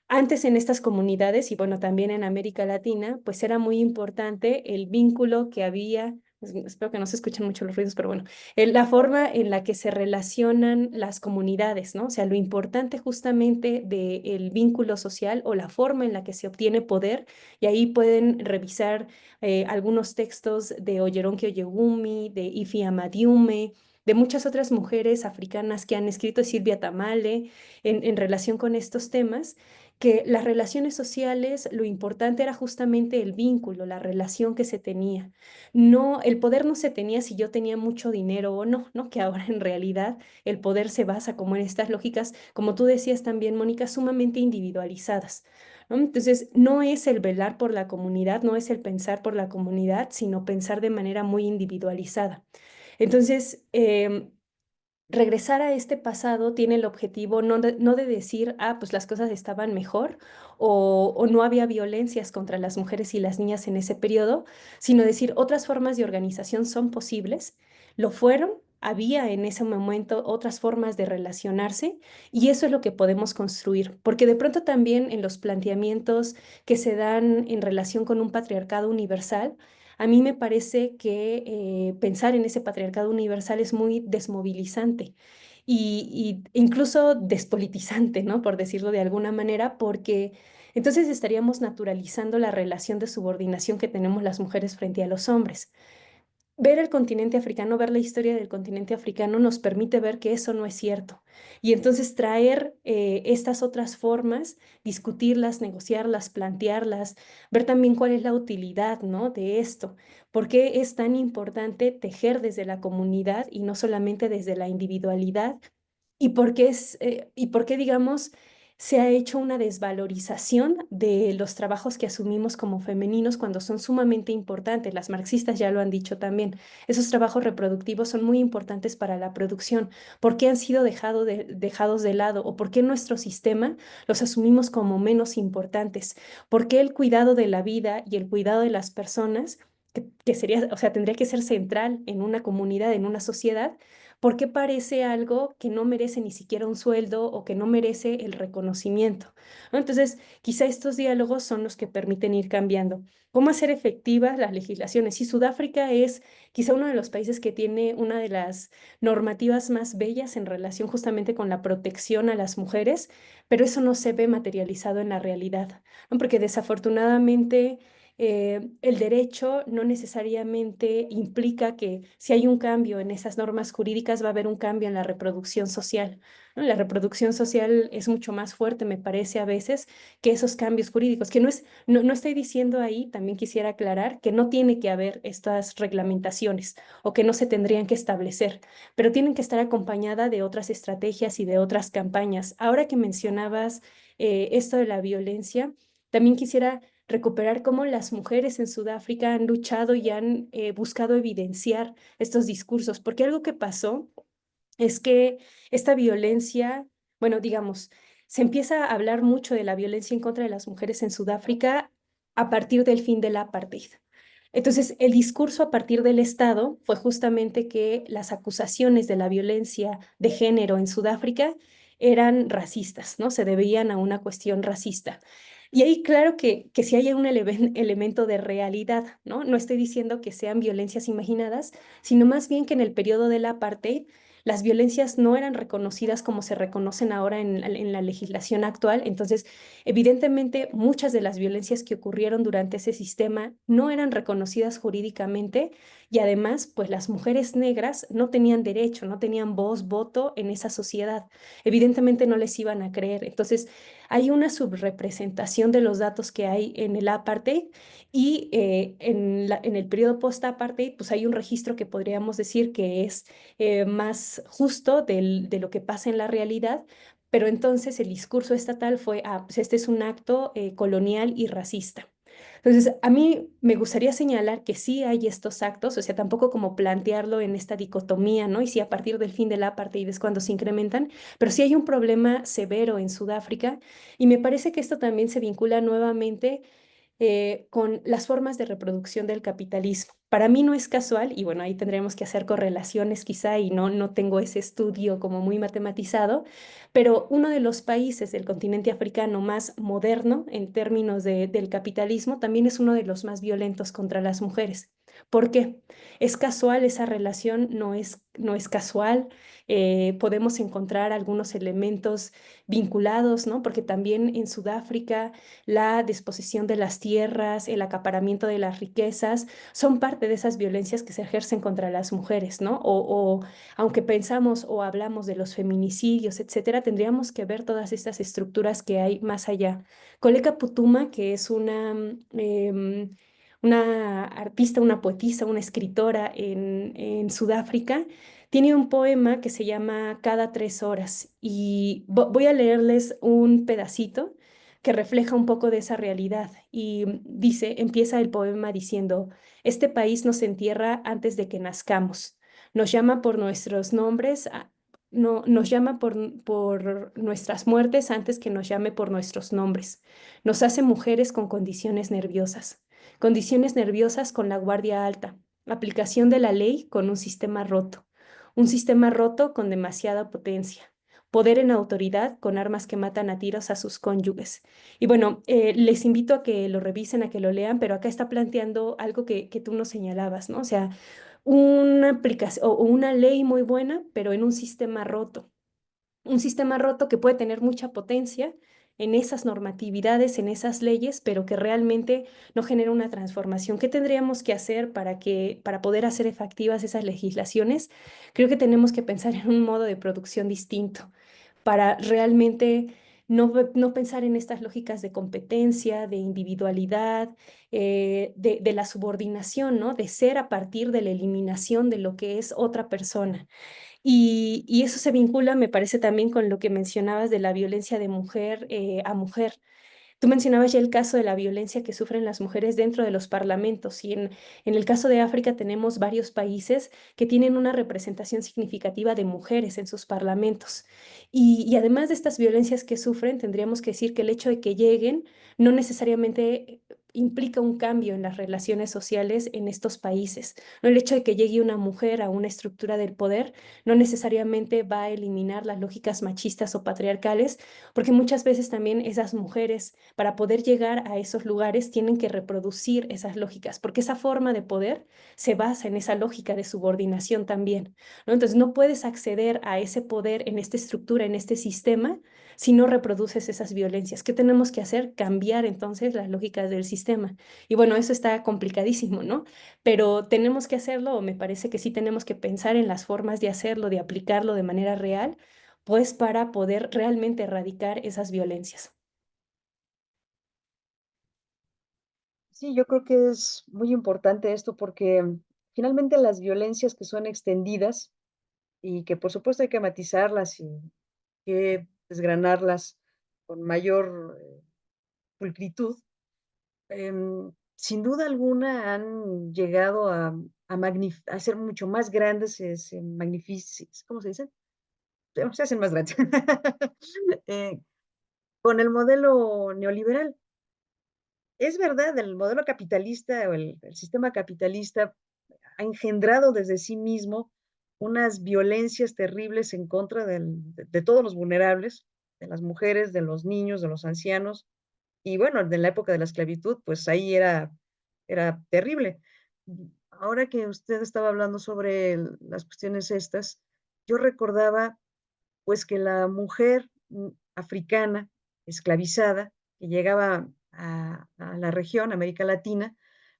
[SPEAKER 3] Antes en estas comunidades y bueno, también en América Latina, pues era muy importante el vínculo que había, espero que no se escuchen mucho los ruidos, pero bueno, la forma en la que se relacionan las comunidades, ¿no? O sea, lo importante justamente del vínculo social o la forma en la que se obtiene poder, y ahí pueden revisar algunos textos de Oyeronke Oyegumi, de Ifi Amadiume, de muchas otras mujeres africanas que han escrito, Silvia Tamale, en relación con estos temas que las relaciones sociales, lo importante era justamente el vínculo, la relación que se tenía. No, el poder no se tenía si yo tenía mucho dinero o no, ¿no? Que ahora en realidad el poder se basa como en estas lógicas, como tú decías también, Mónica, sumamente individualizadas, ¿no? Entonces, no es el velar por la comunidad, no es el pensar por la comunidad, sino pensar de manera muy individualizada. Entonces, regresar a este pasado tiene el objetivo no de decir, ah, pues las cosas estaban mejor o no había violencias contra las mujeres y las niñas en ese periodo, sino decir otras formas de organización son posibles, lo fueron. Había en ese momento otras formas de relacionarse y eso es lo que podemos construir, porque de pronto también en los planteamientos que se dan en relación con un patriarcado universal, a mí me parece que pensar en ese patriarcado universal es muy desmovilizante y incluso despolitizante, ¿no? Por decirlo de alguna manera, porque entonces estaríamos naturalizando la relación de subordinación que tenemos las mujeres frente a los hombres. Ver el continente africano, ver la historia del continente africano nos permite ver que eso no es cierto. Y entonces traer estas otras formas, discutirlas, negociarlas, plantearlas, ver también cuál es la utilidad, ¿no? De esto. ¿Por qué es tan importante tejer desde la comunidad y no solamente desde la individualidad? Y por qué, digamos, se ha hecho una desvalorización de los trabajos que asumimos como femeninos cuando son sumamente importantes. Las marxistas ya lo han dicho también. Esos trabajos reproductivos son muy importantes para la producción. ¿Por qué han sido dejados de lado? ¿O por qué en nuestro sistema los asumimos como menos importantes? ¿Por qué el cuidado de la vida y el cuidado de las personas, que sería, o sea, tendría que ser central en una comunidad, en una sociedad? ¿por qué parece algo que no merece ni siquiera un sueldo o que no merece el reconocimiento? ¿No? Entonces, quizá estos diálogos son los que permiten ir cambiando. ¿Cómo hacer efectivas las legislaciones? Sí, Sudáfrica es quizá uno de los países que tiene una de las normativas más bellas en relación justamente con la protección a las mujeres, pero eso no se ve materializado en la realidad, ¿no? Porque desafortunadamente el derecho no necesariamente implica que si hay un cambio en esas normas jurídicas va a haber un cambio en la reproducción social, ¿no? La reproducción social es mucho más fuerte, me parece a veces, que esos cambios jurídicos, que no estoy diciendo ahí, también quisiera aclarar que no tiene que haber estas reglamentaciones o que no se tendrían que establecer, pero tienen que estar acompañada de otras estrategias y de otras campañas. Ahora que mencionabas esto de la violencia, también quisiera recuperar cómo las mujeres en Sudáfrica han luchado y han buscado evidenciar estos discursos, porque algo que pasó es que esta violencia, bueno, digamos, se empieza a hablar mucho de la violencia en contra de las mujeres en Sudáfrica a partir del fin del apartheid. Entonces, el discurso a partir del Estado fue justamente que las acusaciones de la violencia de género en Sudáfrica eran racistas, ¿no? Se debían a una cuestión racista. Y ahí claro que sí hay un elemento de realidad, ¿no? No estoy diciendo que sean violencias imaginadas, sino más bien que en el periodo del apartheid las violencias no eran reconocidas como se reconocen ahora en la legislación actual. Entonces, evidentemente, muchas de las violencias que ocurrieron durante ese sistema no eran reconocidas jurídicamente y además, pues las mujeres negras no tenían derecho, no tenían voz, voto en esa sociedad. Evidentemente no les iban a creer. Entonces, hay una subrepresentación de los datos que hay en el apartheid y en el periodo post-apartheid, pues hay un registro que podríamos decir que es más justo de lo que pasa en la realidad, pero entonces el discurso estatal fue, pues este es un acto colonial y racista. Entonces, a mí me gustaría señalar que sí hay estos actos, o sea, tampoco como plantearlo en esta dicotomía, ¿no? Y si a partir del fin del apartheid es cuando se incrementan, pero sí hay un problema severo en Sudáfrica y me parece que esto también se vincula nuevamente con las formas de reproducción del capitalismo. Para mí no es casual, y bueno, ahí tendremos que hacer correlaciones quizá, y no tengo ese estudio como muy matematizado, pero uno de los países del continente africano más moderno en términos del capitalismo también es uno de los más violentos contra las mujeres. ¿Por qué? ¿Es casual esa relación? No es casual. Podemos encontrar algunos elementos vinculados, ¿no? Porque también en Sudáfrica la disposición de las tierras, el acaparamiento de las riquezas, son parte de esas violencias que se ejercen contra las mujeres, ¿no? O aunque pensamos o hablamos de los feminicidios, etcétera, tendríamos que ver todas estas estructuras que hay más allá. Koleka Putuma, que es una artista, una poetisa, una escritora en Sudáfrica, tiene un poema que se llama Cada 3 horas y voy a leerles un pedacito que refleja un poco de esa realidad. Y dice, empieza el poema diciendo, este país nos entierra antes de que nazcamos, nos llama por nuestros nombres, no, nos llama por nuestras muertes antes que nos llame por nuestros nombres, nos hace mujeres con condiciones nerviosas con la guardia alta, aplicación de la ley con un sistema roto con demasiada potencia. Poder en autoridad con armas que matan a tiros a sus cónyuges. Y bueno, les invito a que lo revisen, a que lo lean, pero acá está planteando algo que tú nos señalabas, ¿no? O sea, una aplicación o una ley muy buena, pero en un sistema roto. Un sistema roto que puede tener mucha potencia en esas normatividades, en esas leyes, pero que realmente no genera una transformación. ¿Qué tendríamos que hacer para poder hacer efectivas esas legislaciones? Creo que tenemos que pensar en un modo de producción distinto para realmente no pensar en estas lógicas de competencia, de individualidad, de la subordinación, ¿no? De ser a partir de la eliminación de lo que es otra persona. Y eso se vincula, me parece, también con lo que mencionabas de la violencia de mujer a mujer. Tú mencionabas ya el caso de la violencia que sufren las mujeres dentro de los parlamentos y en el caso de África tenemos varios países que tienen una representación significativa de mujeres en sus parlamentos. Y además de estas violencias que sufren, tendríamos que decir que el hecho de que lleguen no necesariamente implica un cambio en las relaciones sociales en estos países, ¿no? El hecho de que llegue una mujer a una estructura del poder no necesariamente va a eliminar las lógicas machistas o patriarcales, porque muchas veces también esas mujeres, para poder llegar a esos lugares, tienen que reproducir esas lógicas, porque esa forma de poder se basa en esa lógica de subordinación también, ¿no? Entonces no puedes acceder a ese poder en esta estructura, en este sistema, si no reproduces esas violencias. ¿Qué tenemos que hacer? Cambiar entonces las lógicas del sistema. Y bueno, eso está complicadísimo, ¿no? Pero tenemos que hacerlo, o me parece que sí tenemos que pensar en las formas de hacerlo, de aplicarlo de manera real, pues para poder realmente erradicar esas violencias.
[SPEAKER 2] Sí, yo creo que es muy importante esto porque finalmente las violencias que son extendidas y que por supuesto hay que matizarlas y que desgranarlas con mayor pulcritud, sin duda alguna han llegado a ser mucho más grandes, ¿cómo se dice? Se hacen más grandes. Eh, con el modelo neoliberal. Es verdad, el modelo capitalista o el sistema capitalista ha engendrado desde sí mismo unas violencias terribles en contra de todos los vulnerables, de las mujeres, de los niños, de los ancianos. Y bueno, en la época de la esclavitud, pues ahí era terrible. Ahora que usted estaba hablando sobre las cuestiones estas, yo recordaba pues que la mujer africana esclavizada que llegaba a la región, América Latina,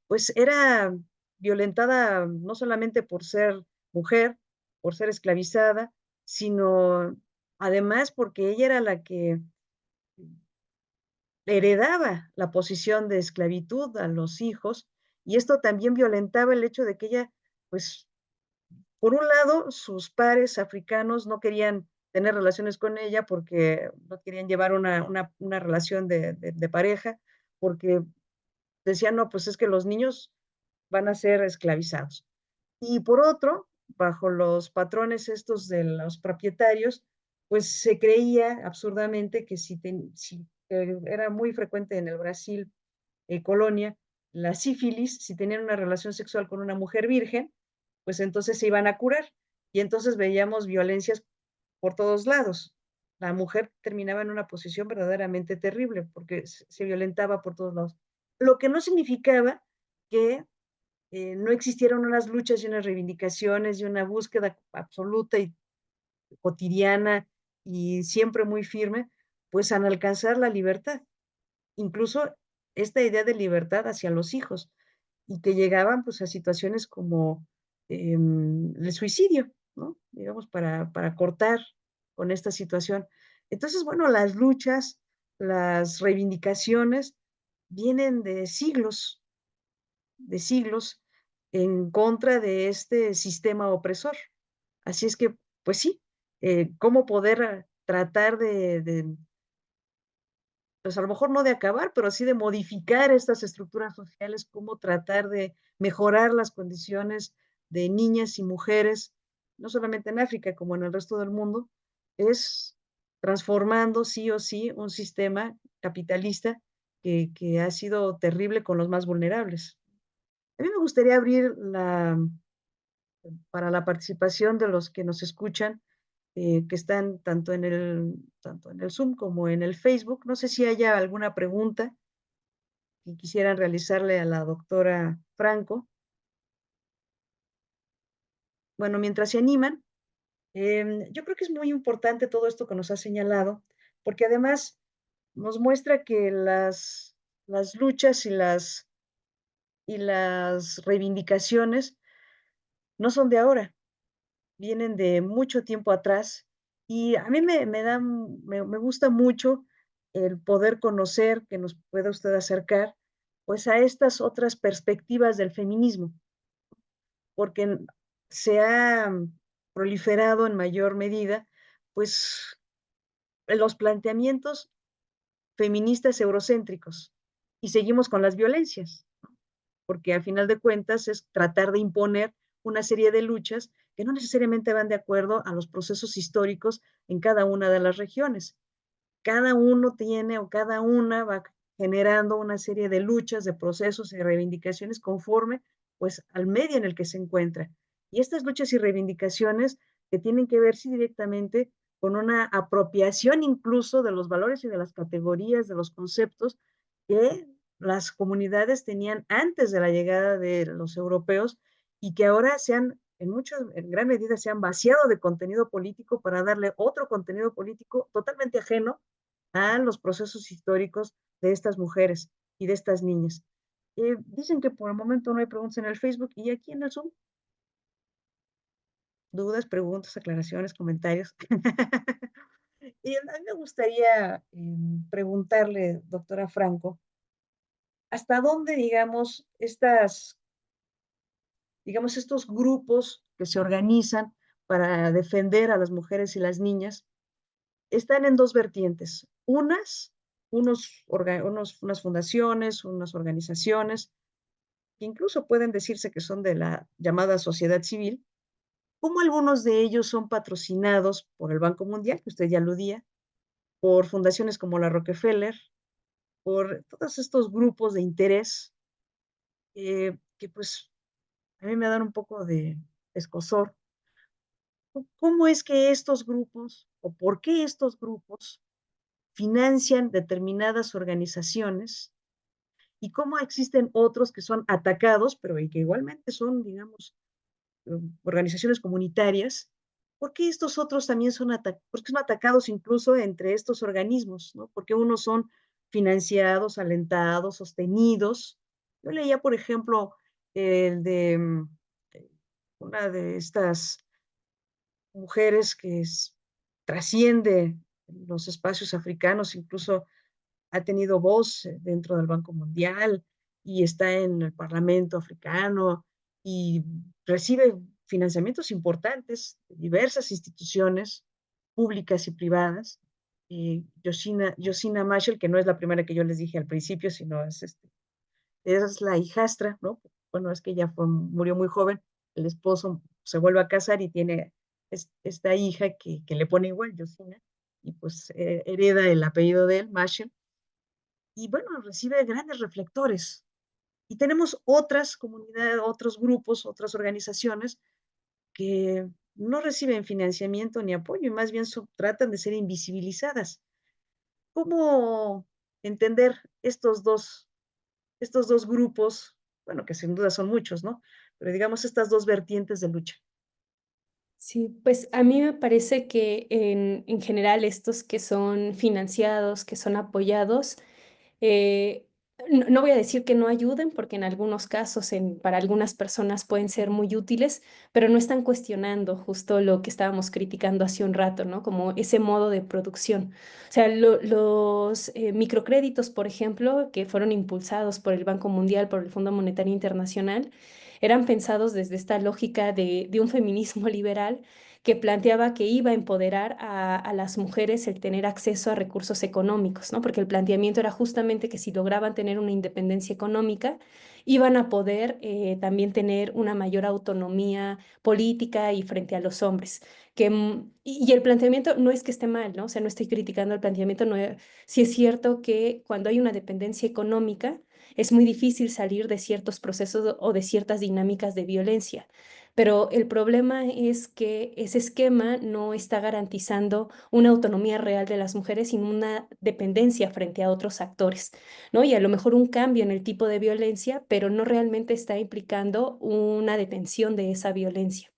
[SPEAKER 2] pues era violentada no solamente por ser mujer, por ser esclavizada, sino además porque ella era la que heredaba la posición de esclavitud a los hijos, y esto también violentaba el hecho de que ella, pues, por un lado, sus pares africanos no querían tener relaciones con ella porque no querían llevar una relación de pareja, porque decían, no, pues es que los niños van a ser esclavizados. Y por otro, bajo los patrones estos de los propietarios, pues se creía absurdamente que si era muy frecuente en el Brasil, colonia, la sífilis, si tenían una relación sexual con una mujer virgen, pues entonces se iban a curar. Y entonces veíamos violencias por todos lados. La mujer terminaba en una posición verdaderamente terrible porque se violentaba por todos lados. Lo que no significaba que no existieron unas luchas y unas reivindicaciones y una búsqueda absoluta y cotidiana y siempre muy firme, pues al alcanzar la libertad. Incluso esta idea de libertad hacia los hijos y que llegaban pues a situaciones como el suicidio, ¿no? Digamos, para cortar con esta situación. Entonces, bueno, las luchas, las reivindicaciones vienen de siglos en contra de este sistema opresor. Así es que, pues sí, cómo poder tratar pues a lo mejor no de acabar, pero sí de modificar estas estructuras sociales, cómo tratar de mejorar las condiciones de niñas y mujeres, no solamente en África, como en el resto del mundo, es transformando sí o sí un sistema capitalista que ha sido terrible con los más vulnerables. A mí me gustaría abrir para la participación de los que nos escuchan, que están tanto en el Zoom como en el Facebook. No sé si haya alguna pregunta que quisieran realizarle a la doctora Franco. Bueno, mientras se animan, yo creo que es muy importante todo esto que nos ha señalado, porque además nos muestra que las luchas y las reivindicaciones no son de ahora, vienen de mucho tiempo atrás y a mí me gusta mucho el poder conocer, que nos pueda usted acercar, pues a estas otras perspectivas del feminismo, porque se ha proliferado en mayor medida, pues los planteamientos feministas eurocéntricos y seguimos con las violencias, porque al final de cuentas es tratar de imponer una serie de luchas que no necesariamente van de acuerdo a los procesos históricos en cada una de las regiones. Cada uno tiene o cada una va a generando una serie de luchas, de procesos y reivindicaciones conforme pues al medio en el que se encuentra. Y estas luchas y reivindicaciones que tienen que ver sí, directamente con una apropiación incluso de los valores y de las categorías, de los conceptos que las comunidades tenían antes de la llegada de los europeos y que ahora en gran medida se han vaciado de contenido político para darle otro contenido político totalmente ajeno a los procesos históricos de estas mujeres y de estas niñas. Dicen que por el momento no hay preguntas en el Facebook y aquí en el Zoom. Dudas, preguntas, aclaraciones, comentarios. Y a mí me gustaría preguntarle, doctora Franco, ¿hasta dónde, estos grupos que se organizan para defender a las mujeres y las niñas están en dos vertientes? Unas fundaciones, unas organizaciones, que incluso pueden decirse que son de la llamada sociedad civil, como algunos de ellos son patrocinados por el Banco Mundial, que usted ya aludía, por fundaciones como la Rockefeller, por todos estos grupos de interés, que pues a mí me dan un poco de escozor. ¿Cómo es que estos grupos, o por qué estos grupos financian determinadas organizaciones y cómo existen otros que son atacados, pero y que igualmente son, organizaciones comunitarias? ¿Por qué estos otros también porque son atacados incluso entre estos organismos, ¿no? Porque unos son financiados, alentados, sostenidos. Yo leía, por ejemplo, el de una de estas mujeres trasciende los espacios africanos, incluso ha tenido voz dentro del Banco Mundial y está en el Parlamento africano y recibe financiamientos importantes de diversas instituciones públicas y privadas. Josina Machel, que no es la primera que yo les dije al principio, sino es la hijastra, ¿no? Bueno, es que ella murió muy joven, el esposo se vuelve a casar y tiene esta hija que le pone igual, Josina, y pues hereda el apellido de él, Machel, y bueno, recibe grandes reflectores. Y tenemos otras comunidades, otros grupos, otras organizaciones que no reciben financiamiento ni apoyo y más bien tratan de ser invisibilizadas. ¿Cómo entender estos dos grupos? Bueno, que sin duda son muchos, ¿no? Pero digamos estas dos vertientes de lucha.
[SPEAKER 3] Sí, pues a mí me parece que en general estos que son financiados, que son apoyados, eh, no voy a decir que no ayuden, porque en algunos casos, para algunas personas pueden ser muy útiles, pero no están cuestionando justo lo que estábamos criticando hace un rato, ¿no? Como ese modo de producción. O sea, los microcréditos, por ejemplo, que fueron impulsados por el Banco Mundial, por el Fondo Monetario Internacional, eran pensados desde esta lógica de un feminismo liberal que planteaba que iba a empoderar a las mujeres el tener acceso a recursos económicos, ¿no? Porque el planteamiento era justamente que si lograban tener una independencia económica, iban a poder también tener una mayor autonomía política y frente a los hombres. Y el planteamiento no es que esté mal, ¿no? O sea, no estoy criticando el planteamiento, no, sí es cierto que cuando hay una dependencia económica, es muy difícil salir de ciertos procesos o de ciertas dinámicas de violencia. Pero el problema es que ese esquema no está garantizando una autonomía real de las mujeres, sino una dependencia frente a otros actores, ¿no? Y a lo mejor un cambio en el tipo de violencia, pero no realmente está implicando una detención de esa violencia.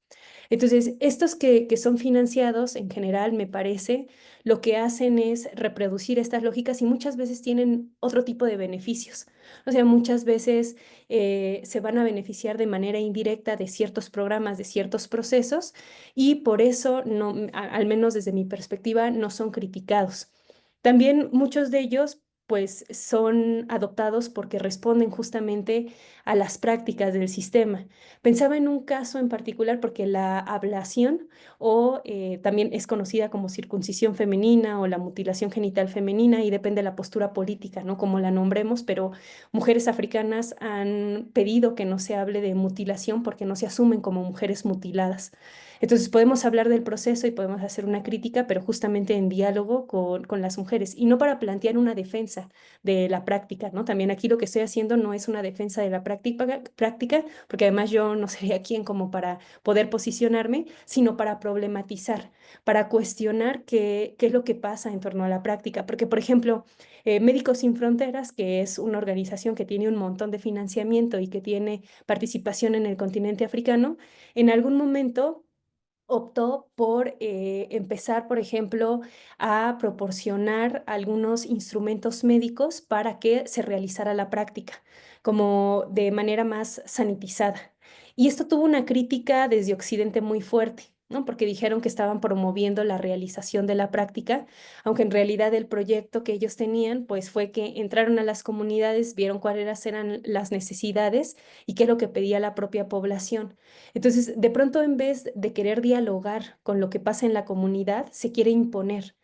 [SPEAKER 3] Entonces, estos que son financiados, en general, me parece, lo que hacen es reproducir estas lógicas y muchas veces tienen otro tipo de beneficios. O sea, muchas veces se van a beneficiar de manera indirecta de ciertos programas, de ciertos procesos, y por eso, no, al menos desde mi perspectiva, no son criticados. También muchos de ellos pues son adoptados porque responden justamente a las prácticas del sistema. Pensaba en un caso en particular porque la ablación o también es conocida como circuncisión femenina o la mutilación genital femenina y depende de la postura política, ¿no? Como la nombremos, pero mujeres africanas han pedido que no se hable de mutilación porque no se asumen como mujeres mutiladas. Entonces podemos hablar del proceso y podemos hacer una crítica, pero justamente en diálogo con las mujeres y no para plantear una defensa de la práctica, ¿no? También aquí lo que estoy haciendo no es una defensa de la práctica, porque además yo no sería quien como para poder posicionarme, sino para problematizar, para cuestionar qué es lo que pasa en torno a la práctica. Porque, por ejemplo, Médicos Sin Fronteras, que es una organización que tiene un montón de financiamiento y que tiene participación en el continente africano, en algún momento optó por empezar, por ejemplo, a proporcionar algunos instrumentos médicos para que se realizara la práctica, como de manera más sanitizada. Y esto tuvo una crítica desde Occidente muy fuerte, ¿no? Porque dijeron que estaban promoviendo la realización de la práctica, aunque en realidad el proyecto que ellos tenían, pues fue que entraron a las comunidades, vieron cuáles eran las necesidades y qué es lo que pedía la propia población. Entonces, de pronto, en vez de querer dialogar con lo que pasa en la comunidad, se quiere imponer.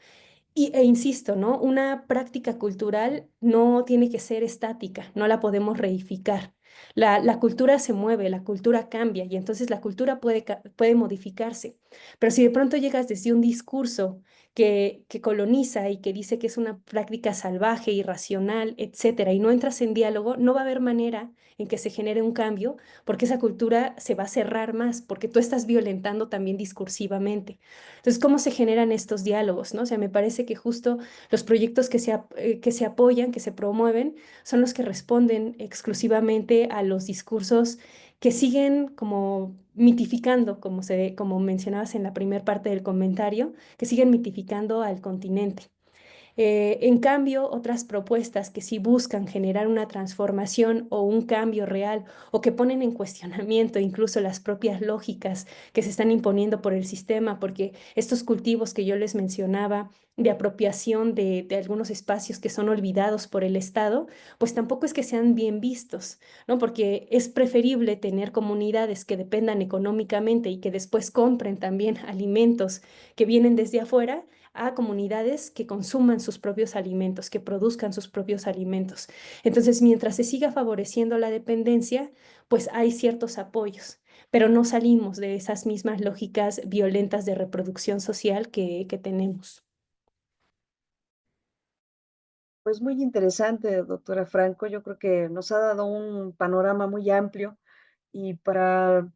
[SPEAKER 3] E insisto, ¿no? Una práctica cultural no tiene que ser estática, no la podemos reificar. La cultura se mueve, la cultura cambia y entonces la cultura puede modificarse. Pero si de pronto llegas desde un discurso que coloniza y que dice que es una práctica salvaje, irracional, etcétera, y no entras en diálogo, no va a haber manera en que se genere un cambio porque esa cultura se va a cerrar más, porque tú estás violentando también discursivamente. Entonces, ¿cómo se generan estos diálogos, no? O sea, me parece que justo los proyectos que se apoyan, que se promueven, son los que responden exclusivamente a los discursos que siguen como mitificando, como mencionabas en la primera parte del comentario, que siguen mitificando al continente. En cambio, otras propuestas que sí buscan generar una transformación o un cambio real o que ponen en cuestionamiento incluso las propias lógicas que se están imponiendo por el sistema, porque estos cultivos que yo les mencionaba de apropiación de algunos espacios que son olvidados por el Estado, pues tampoco es que sean bien vistos, ¿no? Porque es preferible tener comunidades que dependan económicamente y que después compren también alimentos que vienen desde afuera a comunidades que consuman sus propios alimentos, que produzcan sus propios alimentos. Entonces, mientras se siga favoreciendo la dependencia, pues hay ciertos apoyos, pero no salimos de esas mismas lógicas violentas de reproducción social que tenemos.
[SPEAKER 2] Pues muy interesante, doctora Franco. Yo creo que nos ha dado un panorama muy amplio y para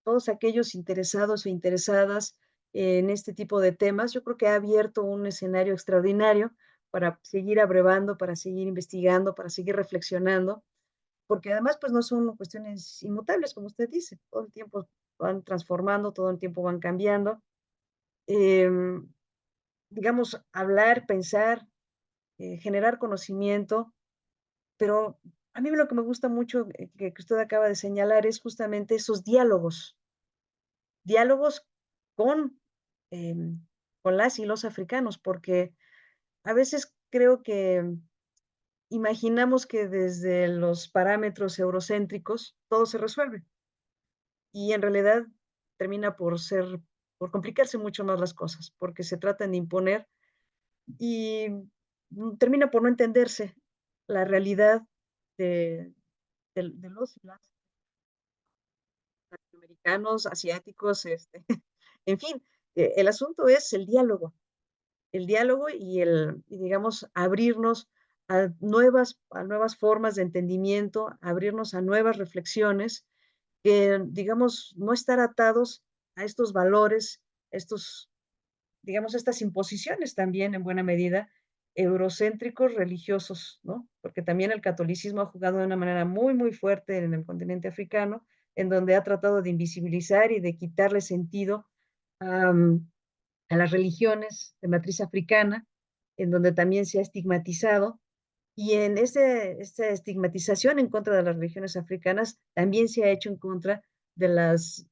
[SPEAKER 2] todos aquellos interesados o interesadas en este tipo de temas, yo creo que ha abierto un escenario extraordinario para seguir abrevando, para seguir investigando, para seguir reflexionando, porque además pues no son cuestiones inmutables, como usted dice, todo el tiempo van transformando, todo el tiempo van cambiando. Em, digamos, hablar, pensar, generar conocimiento, pero a mí lo que me gusta mucho que usted acaba de señalar es justamente esos diálogos con, con las y los africanos, porque a veces creo que imaginamos que desde los parámetros eurocéntricos todo se resuelve y en realidad termina por complicarse mucho más las cosas, porque se tratan de imponer y termina por no entenderse la realidad de, de los y las latinoamericanos, asiáticos, en fin, el asunto es el diálogo y digamos, abrirnos a nuevas formas de entendimiento, abrirnos a nuevas reflexiones, que, digamos, no estar atados a estos valores, estos, digamos, estas imposiciones también en buena medida eurocéntricos religiosos, ¿no? Porque también el catolicismo ha jugado de una manera muy, muy fuerte en el continente africano, en donde ha tratado de invisibilizar y de quitarle sentido a, a las religiones de matriz africana, en donde también se ha estigmatizado. Y en esta estigmatización en contra de las religiones africanas también se ha hecho en contra de las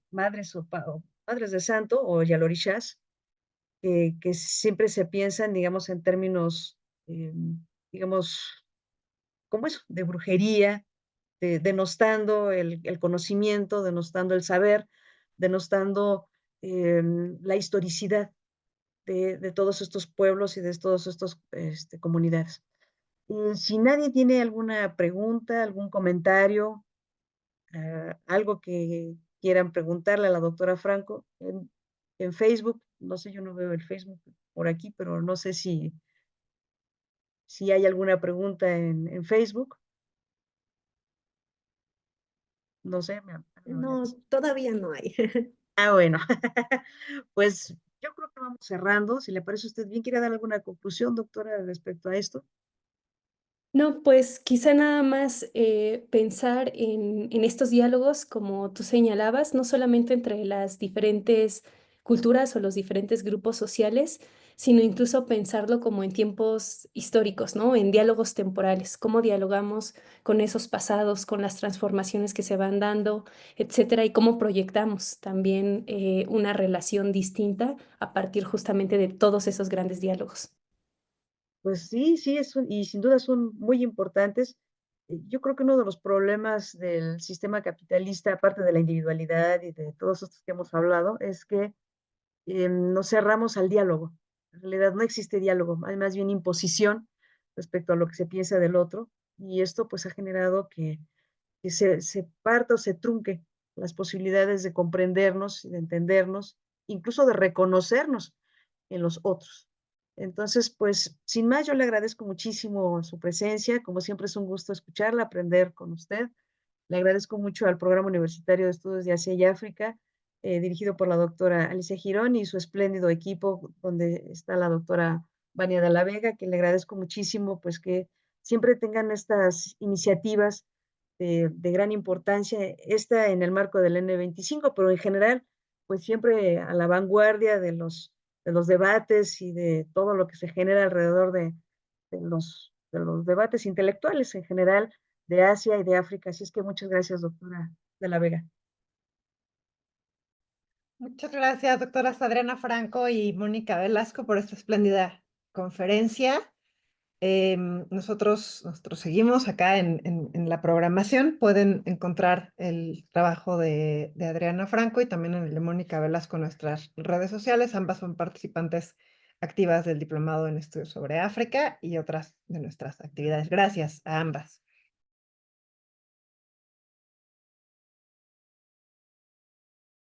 [SPEAKER 2] madres o padres de santo o yalorishas, que siempre se piensan, digamos, en términos, eh, digamos, como eso, de brujería, denostando el conocimiento, denostando el saber, denostando la historicidad de todos estos pueblos y de todas estas comunidades. Si nadie tiene alguna pregunta, algún comentario, algo quieran preguntarle a la doctora Franco en Facebook. No sé, yo no veo el Facebook por aquí, pero no sé si hay alguna pregunta en Facebook. No sé,
[SPEAKER 3] No, todavía no hay.
[SPEAKER 2] Ah, bueno. Pues yo creo que vamos cerrando. Si le parece a usted bien, ¿quiere dar alguna conclusión, doctora, respecto a esto?
[SPEAKER 3] No, pues quizá nada más pensar en estos diálogos, como tú señalabas, no solamente entre las diferentes culturas o los diferentes grupos sociales, sino incluso pensarlo como en tiempos históricos, ¿no? En diálogos temporales, cómo dialogamos con esos pasados, con las transformaciones que se van dando, etcétera, y cómo proyectamos también una relación distinta a partir justamente de todos esos grandes diálogos.
[SPEAKER 2] Pues sí, sí, y sin duda son muy importantes. Yo creo que uno de los problemas del sistema capitalista, aparte de la individualidad y de todos estos que hemos hablado, es que nos cerramos al diálogo. En realidad no existe diálogo, hay más bien imposición respecto a lo que se piensa del otro, y esto pues ha generado que se parta o se trunque las posibilidades de comprendernos, de entendernos, incluso de reconocernos en los otros. Entonces, pues, sin más, yo le agradezco muchísimo su presencia. Como siempre, es un gusto escucharla, aprender con usted. Le agradezco mucho al Programa Universitario de Estudios de Asia y África, dirigido por la doctora Alicia Girón y su espléndido equipo, donde está la doctora Vania de la Vega, que le agradezco muchísimo, pues que siempre tengan estas iniciativas de gran importancia, esta en el marco del N25, pero en general, pues siempre a la vanguardia de los debates y de todo lo que se genera alrededor de los debates intelectuales en general de Asia y de África. Así es que muchas gracias, doctora de la Vega.
[SPEAKER 1] Muchas gracias, doctoras Adriana Franco y Mónica Velasco, por esta espléndida conferencia. Nosotros seguimos acá en la programación. Pueden encontrar el trabajo de Adriana Franco y también en el de Mónica Velasco en nuestras redes sociales. Ambas son participantes activas del Diplomado en Estudios sobre África y otras de nuestras actividades. Gracias a ambas.